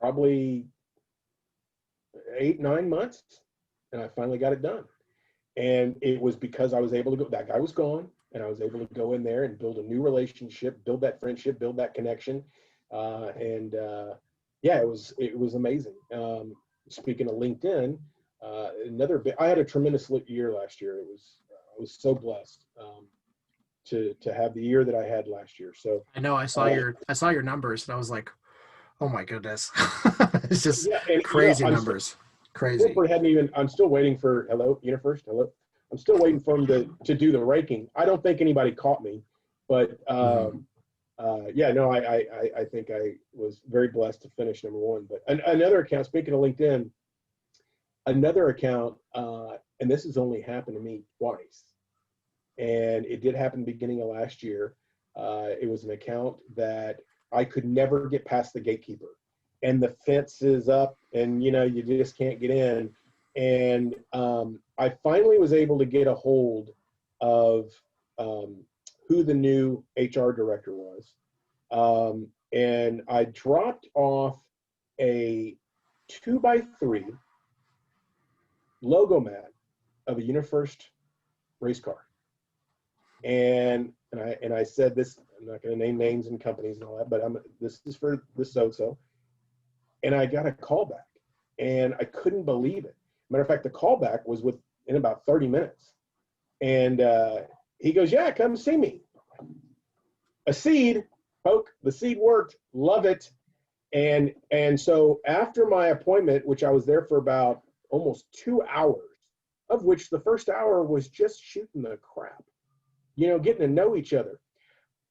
probably 8-9 months, and I finally got it done. And it was because I was able to go, that guy was gone, and I was able to go in there and build a new relationship, build that friendship, build that connection. Yeah, it was amazing. Speaking of LinkedIn, I had a tremendous year last year. I was so blessed to have the year that I had last year. So I know I saw your numbers, and I was like, oh my goodness. It's just crazy numbers. Crazy. I'm still waiting for, hello, UniFirst, hello. I'm still waiting for them to do the ranking. I don't think anybody caught me, but yeah, no, I think I was very blessed to finish number 1. But another account, speaking of LinkedIn, another account, and this has only happened to me twice, and it did happen beginning of last year. It was an account that I could never get past the gatekeeper, and the fence is up, and you just can't get in. And I finally was able to get a hold of who the new HR director was. And I dropped off a 2x3 logo mat of a UniFirst race car. And I said this, I'm not going to name names and companies and all that, but this is for this so. And I got a call back, and I couldn't believe it. Matter of fact, the callback was in about 30 minutes. And he goes, yeah, come see me. A seed, Poke, the seed worked, love it. And so after my appointment, which I was there for about almost 2 hours, of which the first hour was just shooting the crap, getting to know each other.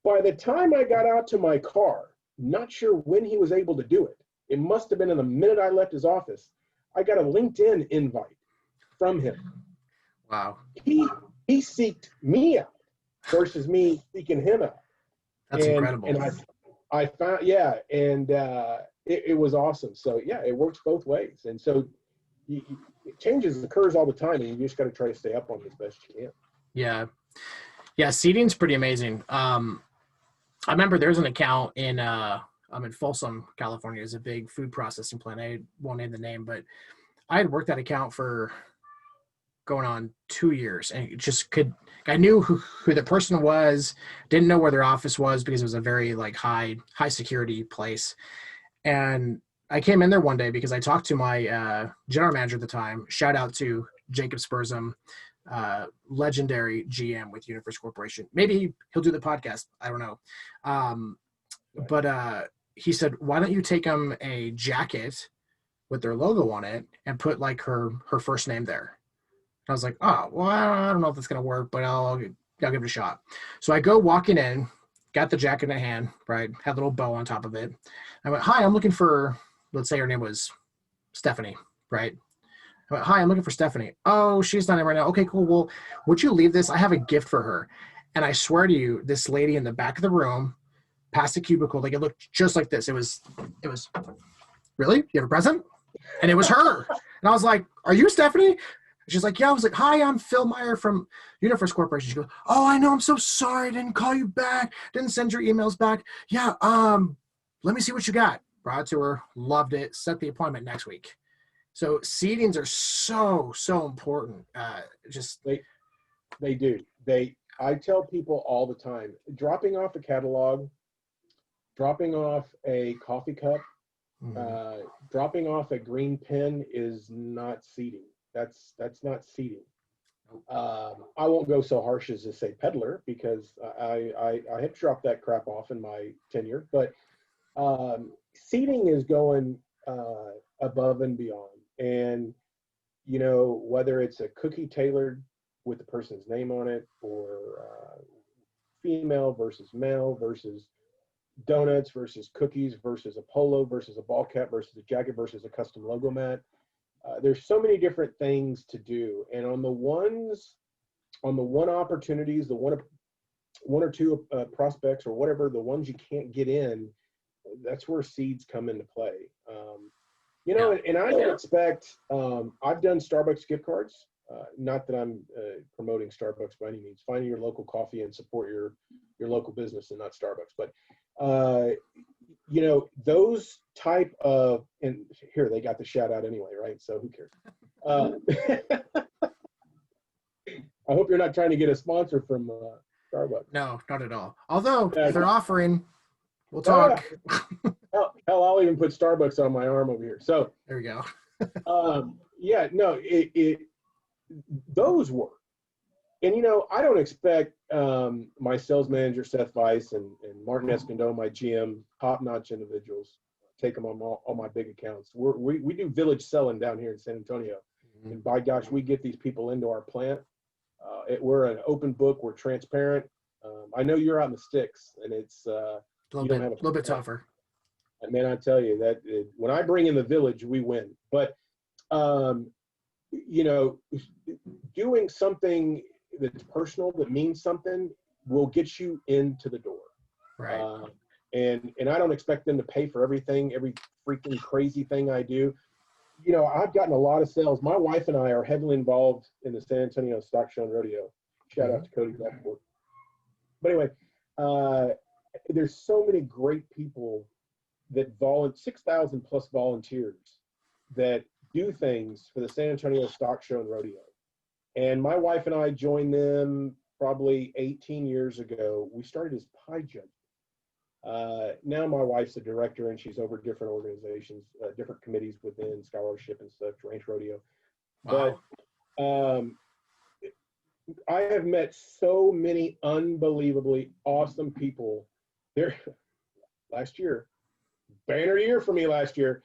By the time I got out to my car, not sure when he was able to do it. It must have been in the minute I left his office. I got a LinkedIn invite from him. Wow. He seeked me out versus me seeking him out. That's incredible. And I found, it was awesome. So yeah, it works both ways. And so changes occurs all the time, and you just got to try to stay up on it as best you can. Yeah. Yeah. Seeding's pretty amazing. I remember there's an account I'm in Folsom, California. It's a big food processing plant. I won't name the name, but I had worked that account for going on 2 years, and I knew who the person was, didn't know where their office was because it was a very like high security place. And I came in there one day because I talked to my general manager at the time. Shout out to Jacob Spurzum, legendary GM with Universe Corporation. Maybe he'll do the podcast. I don't know. But he said, why don't you take him a jacket with their logo on it and put like her first name there? And I was like, oh, well, I don't know if that's going to work, but I'll give it a shot. So I go walking in, got the jacket in hand, right? Had a little bow on top of it. I went, hi, I'm looking for, let's say her name was Stephanie, right? I went, hi, I'm looking for Stephanie. Oh, she's not in right now. Okay, cool. Well, would you leave this? I have a gift for her. And I swear to you, this lady in the back of the room, past the cubicle, like it looked just like this. It was, really? You have a present? And it was her. And I was like, are you Stephanie? She's like, yeah. I was like, hi, I'm Phil Meyer from Universe Corporation. She goes, oh, I know. I'm so sorry. I didn't call you back. Didn't send your emails back. Yeah. Let me see what you got. Brought it to her. Loved it. Set the appointment next week. So seedings are so important. They do. I tell people all the time, dropping off a catalog, dropping off a coffee cup, dropping off a green pen is not seeding. That's not seeding. I won't go so harsh as to say peddler, because I have dropped that crap off in my tenure, but seeding is going above and beyond. And, you know, whether it's a cookie tailored with the person's name on it, or female versus male versus donuts versus cookies versus a polo versus a ball cap versus a jacket versus a custom logo mat. There's so many different things to do. And on the one opportunities, the one or two prospects or whatever, the ones you can't get in, that's where seeds come into play. You know, and I don't expect, I've done Starbucks gift cards. Not that I'm promoting Starbucks by any means. Find your local coffee and support your local business and not Starbucks. But, you know, those type of, and here, they got the shout out anyway, right? So who cares? I hope you're not trying to get a sponsor from Starbucks. No, not at all. Although, if they're offering, we'll talk. Hell, I'll even put Starbucks on my arm over here. So there we go. Yeah, no, those work. And, you know, I don't expect my sales manager, Seth Weiss, and Martin Escondo, my GM, top-notch individuals, take them on all my big accounts. We do village selling down here in San Antonio. And by gosh, we get these people into our plant. We're an open book. We're transparent. I know you're out in the sticks, and it's a little bit tougher. Man, I tell you that when I bring in the village, we win. But you know, doing something that's personal, that means something, will get you into the door. Right. And I don't expect them to pay for every freaking crazy thing I do. You know, I've gotten a lot of sales. My wife and I are heavily involved in the San Antonio Stock Show and Rodeo. Shout out to Cody Blackford. But anyway, there's so many great people that 6,000 plus volunteers that do things for the San Antonio Stock Show and Rodeo. And my wife and I joined them probably 18 years ago. We started as pie judges. Now my wife's a director, and she's over different organizations, different committees within scholarship and stuff, Ranch Rodeo. Wow. But I have met so many unbelievably awesome people there. Last year, banner year for me last year.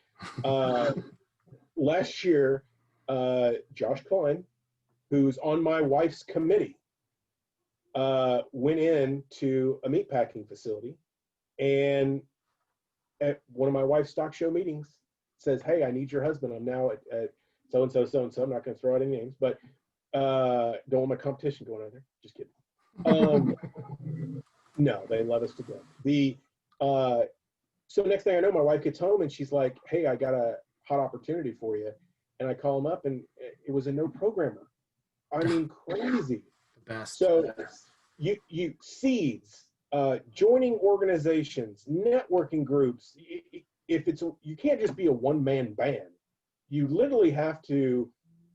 Last year, Josh Klein, who's on my wife's committee, went in to a meatpacking facility, and at one of my wife's stock show meetings says, hey, I need your husband. I'm now at so-and-so, so-and-so. I'm not going to throw out any names, but don't want my competition going on there. Just kidding. No, they let us to go. So next thing I know, my wife gets home and she's like, hey, I got a hot opportunity for you. And I call them up and it was a no programmer. I mean, crazy. The best. So you seeds, joining organizations, networking groups. If you can't just be a one-man band. You literally have to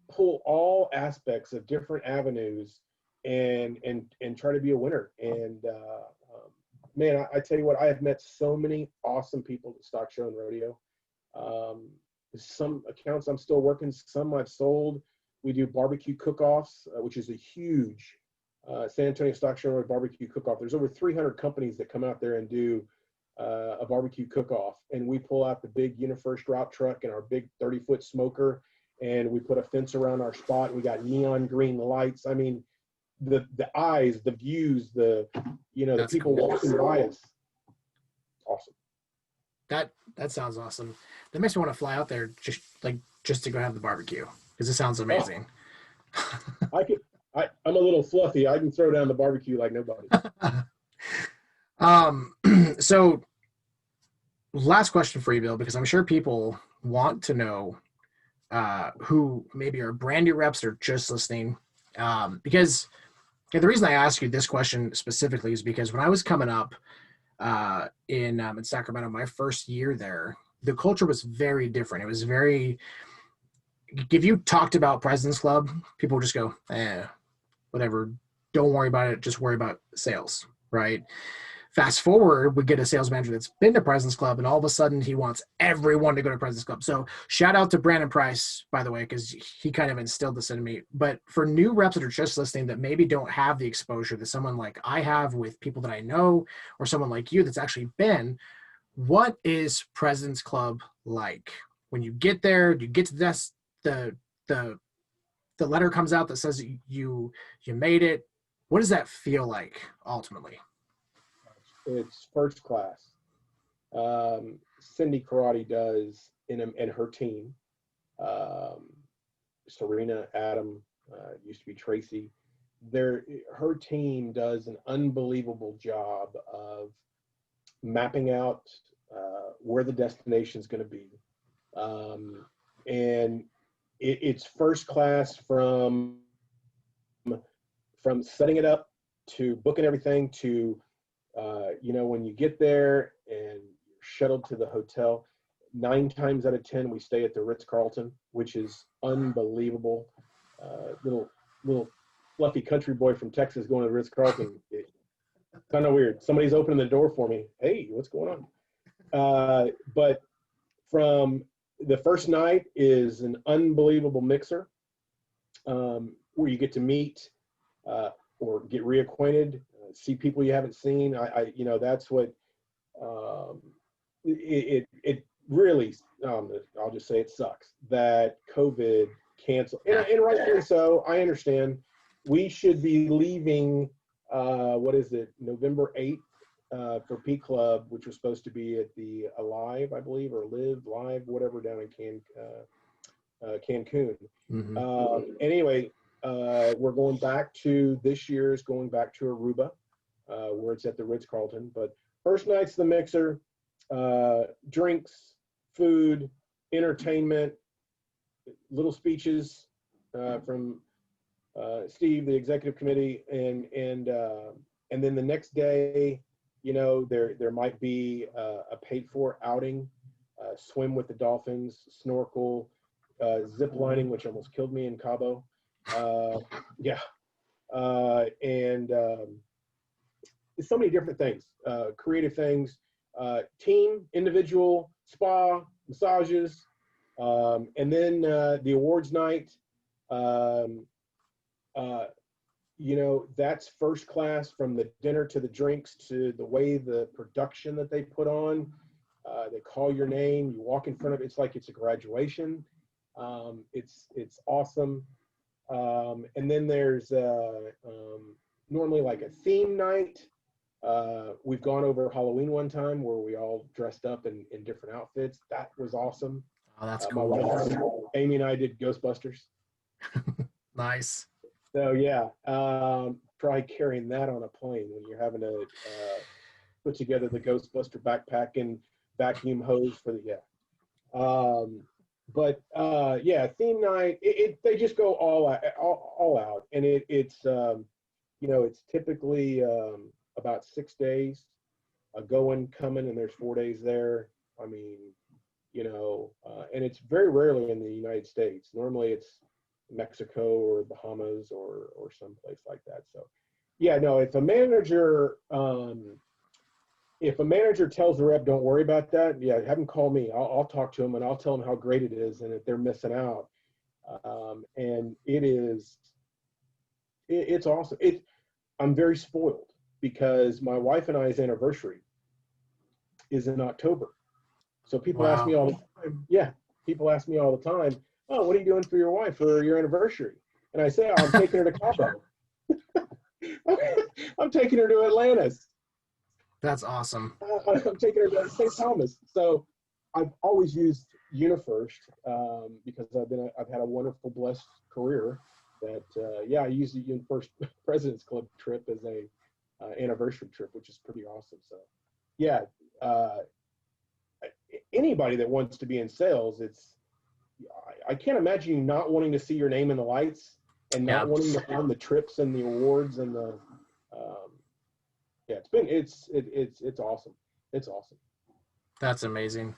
pull all aspects of different avenues and try to be a winner. And man, I tell you what, I have met so many awesome people at Stock Show and Rodeo. Some accounts I'm still working, some I've sold. We do barbecue cook-offs, which is a huge San Antonio Stock Show and barbecue cook-off. There's over 300 companies that come out there and do a barbecue cook-off, and we pull out the big UniFirst drop truck and our big 30-foot smoker, and we put a fence around our spot. We got neon green lights. I mean, the eyes, the views, the That's people cool. walking by us. Awesome. That sounds awesome. That makes me want to fly out there just to go have the barbecue because it sounds amazing. I'm a little fluffy. I can throw down the barbecue like nobody. So last question for you, Bill, because I'm sure people want to know who maybe are brand new reps or just listening. Because the reason I ask you this question specifically is because when I was coming up in Sacramento, my first year there, the culture was very different. It was very, if you talked about President's Club, people would just go, whatever, don't worry about it, just worry about sales, right? Fast forward, we get a sales manager that's been to President's Club, and all of a sudden he wants everyone to go to President's Club. So shout out to Brandon Price, by the way, because he kind of instilled this in me. But for new reps that are just listening that maybe don't have the exposure that someone like I have with people that I know, or someone like you that's actually been, what is President's Club like? When you get there, you get to this, the letter comes out that says you made it. What does that feel like ultimately? It's first class. Cindy Karate does and her team. Serena, Adam, used to be Tracy. Her team does an unbelievable job of mapping out where the destination is going to be, and it's first class from setting it up to booking everything to when you get there and you're shuttled to the hotel. 9 times out of 10 we stay at the Ritz-Carlton, which is unbelievable. Little fluffy country boy from Texas going to the Ritz-Carlton. Kind of weird. Somebody's opening the door for me. Hey, what's going on? But from the first night is an unbelievable mixer, where you get to meet or get reacquainted, see people you haven't seen. That's what it really, I'll just say it sucks that COVID canceled, and rightfully so. I understand. We should be leaving, November 8th for Peak Club, which was supposed to be at the Alive, I believe, or Live Live, whatever, down in Cancun. Mm-hmm. Anyway, we're going back to, this year's going back to Aruba, where it's at the Ritz-Carlton. But first night's the mixer, drinks, food, entertainment, little speeches from Steve, the executive committee, and then the next day, there might be a paid-for outing, swim with the dolphins, snorkel, zip lining, which almost killed me in Cabo. And so many different things, creative things, team, individual, spa, massages, and then the awards night. That's first class, from the dinner to the drinks to the way the production that they put on. They call your name, you walk in front of it. It's like it's a graduation. It's awesome. And then there's normally like a theme night. We've gone over Halloween one time where we all dressed up in different outfits. That was awesome. Oh, that's My cool. wife, Amy, and I did Ghostbusters. Nice. So yeah, try carrying that on a plane when you're having to put together the Ghostbuster backpack and vacuum hose for the but yeah, theme night. They just go all out, and it's it's typically about 6 days, going, coming, and there's 4 days there. I mean, and it's very rarely in the United States. Normally, it's Mexico or Bahamas or someplace like that. So, yeah, no. If a manager tells the rep, don't worry about that, yeah, have them call me. I'll talk to them and I'll tell them how great it is and if they're missing out. And it's awesome. I'm very spoiled because my wife and I's anniversary is in October. So people ask me Wow. all the time, yeah, people ask me all the time, oh, what are you doing for your wife for your anniversary? And I say, oh, I'm taking her to Cabo. I'm taking her to Atlantis. That's awesome. I'm taking her to St. Thomas. So I've always used UniFirst because I've had a wonderful, blessed career. That I used the UniFirst President's Club trip as a anniversary trip, which is pretty awesome. So yeah, anybody that wants to be in sales, I can't imagine you not wanting to see your name in the lights and not Yeah. wanting to earn the trips and the awards and the yeah, it's awesome. It's awesome. That's amazing.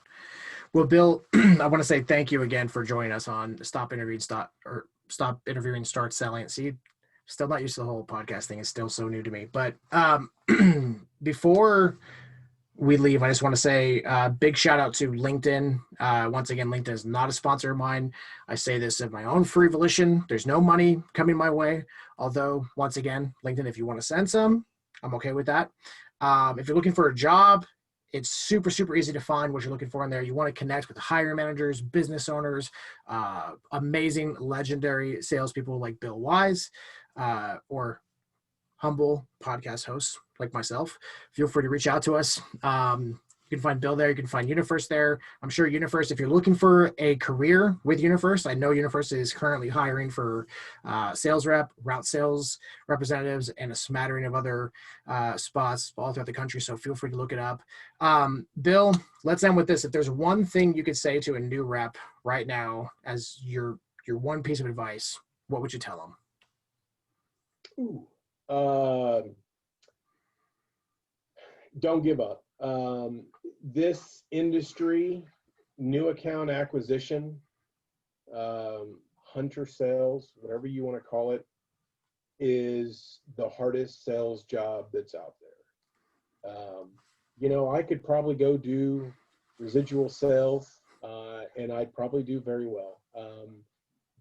Well, Bill, I want to say thank you again for joining us on Stop Interviewing, Start Selling. See, still not used to the whole podcast thing. It's still so new to me. But before we leave, I just want to say big shout out to LinkedIn. Once again, LinkedIn is not a sponsor of mine. I say this of my own free volition. There's no money coming my way. Although, once again, LinkedIn, if you want to send some, I'm okay with that. If you're looking for a job, it's super, super easy to find what you're looking for in there. You want to connect with hiring managers, business owners, amazing, legendary salespeople like Bill Wise, or humble podcast hosts like myself. Feel free to reach out to us. You can find Bill there. You can find UniFirst there. I'm sure UniFirst, if you're looking for a career with UniFirst, I know UniFirst is currently hiring for sales rep, route sales representatives, and a smattering of other spots all throughout the country. So feel free to look it up. Bill, let's end with this. If there's one thing you could say to a new rep right now as your one piece of advice, what would you tell them? Ooh. Don't give up. This industry, new account acquisition, hunter sales, whatever you want to call it, is the hardest sales job that's out there. I could probably go do residual sales, and I'd probably do very well.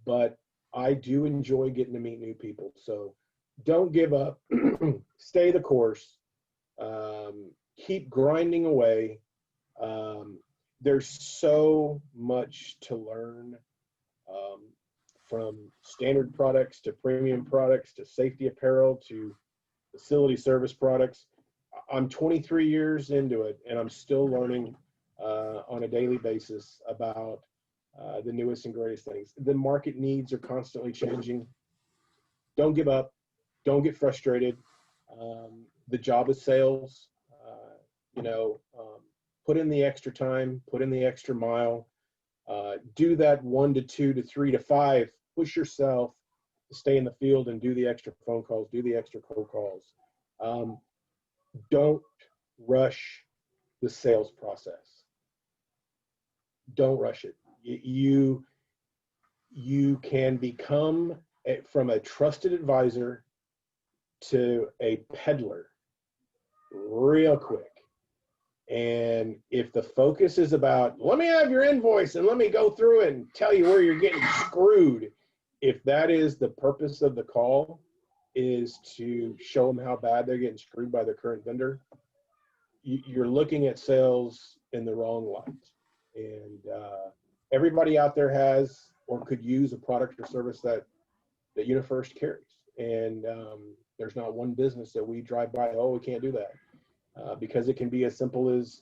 But I do enjoy getting to meet new people. So don't give up. Stay the course. Keep grinding away. There's so much to learn, from standard products to premium products to safety apparel to facility service products. I'm 23 years into it, and I'm still learning on a daily basis about the newest and greatest things. The market needs are constantly changing. Don't give up. Don't get frustrated. The job is sales. Put in the extra time, put in the extra mile, do that 1 to 2 to 3 to 5, push yourself to stay in the field and do the extra phone calls, do the extra cold calls. Don't rush the sales process. Don't rush it. You can become from a trusted advisor to a peddler real quick. And if the focus is about, let me have your invoice and let me go through it and tell you where you're getting screwed, if that is the purpose of the call, is to show them how bad they're getting screwed by their current vendor, you're looking at sales in the wrong light. And everybody out there has or could use a product or service that UniFirst carries. And there's not one business that we drive by, oh, we can't do that. Because it can be as simple as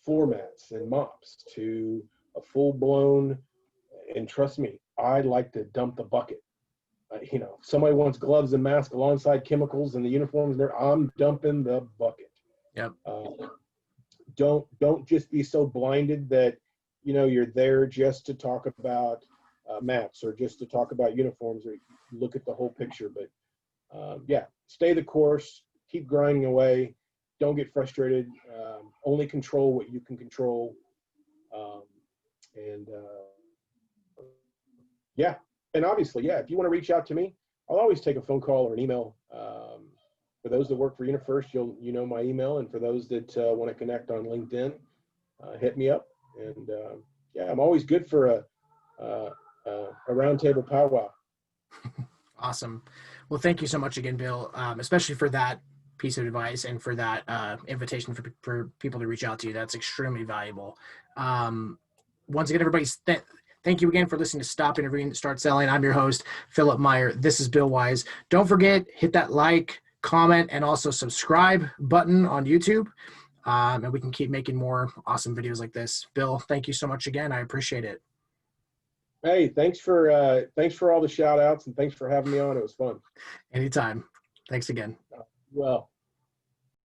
floor mats and mops to a full-blown, and trust me, I like to dump the bucket. If somebody wants gloves and mask alongside chemicals and the uniforms there, I'm dumping the bucket. Yep. Don't just be so blinded that, you're there just to talk about mats or just to talk about uniforms, or look at the whole picture. But yeah, stay the course, keep grinding away. Don't get frustrated. Only control what you can control. Yeah. And obviously, yeah, if you want to reach out to me, I'll always take a phone call or an email. For those that work for UniFirst, you know my email. And for those that want to connect on LinkedIn, hit me up. And yeah, I'm always good for a roundtable powwow. Awesome. Well, thank you so much again, Bill, especially for that piece of advice and for that invitation for people to reach out to you. That's extremely valuable. Once again, everybody, thank you again for listening to Stop Interviewing, Start Selling. I'm your host, Philip Meyer. This is Bill Wise. Don't forget, hit that like, comment, and also subscribe button on YouTube. And we can keep making more awesome videos like this. Bill, thank you so much again. I appreciate it. Hey, thanks for all the shout outs, and thanks for having me on. It was fun. Anytime. Thanks again. Well.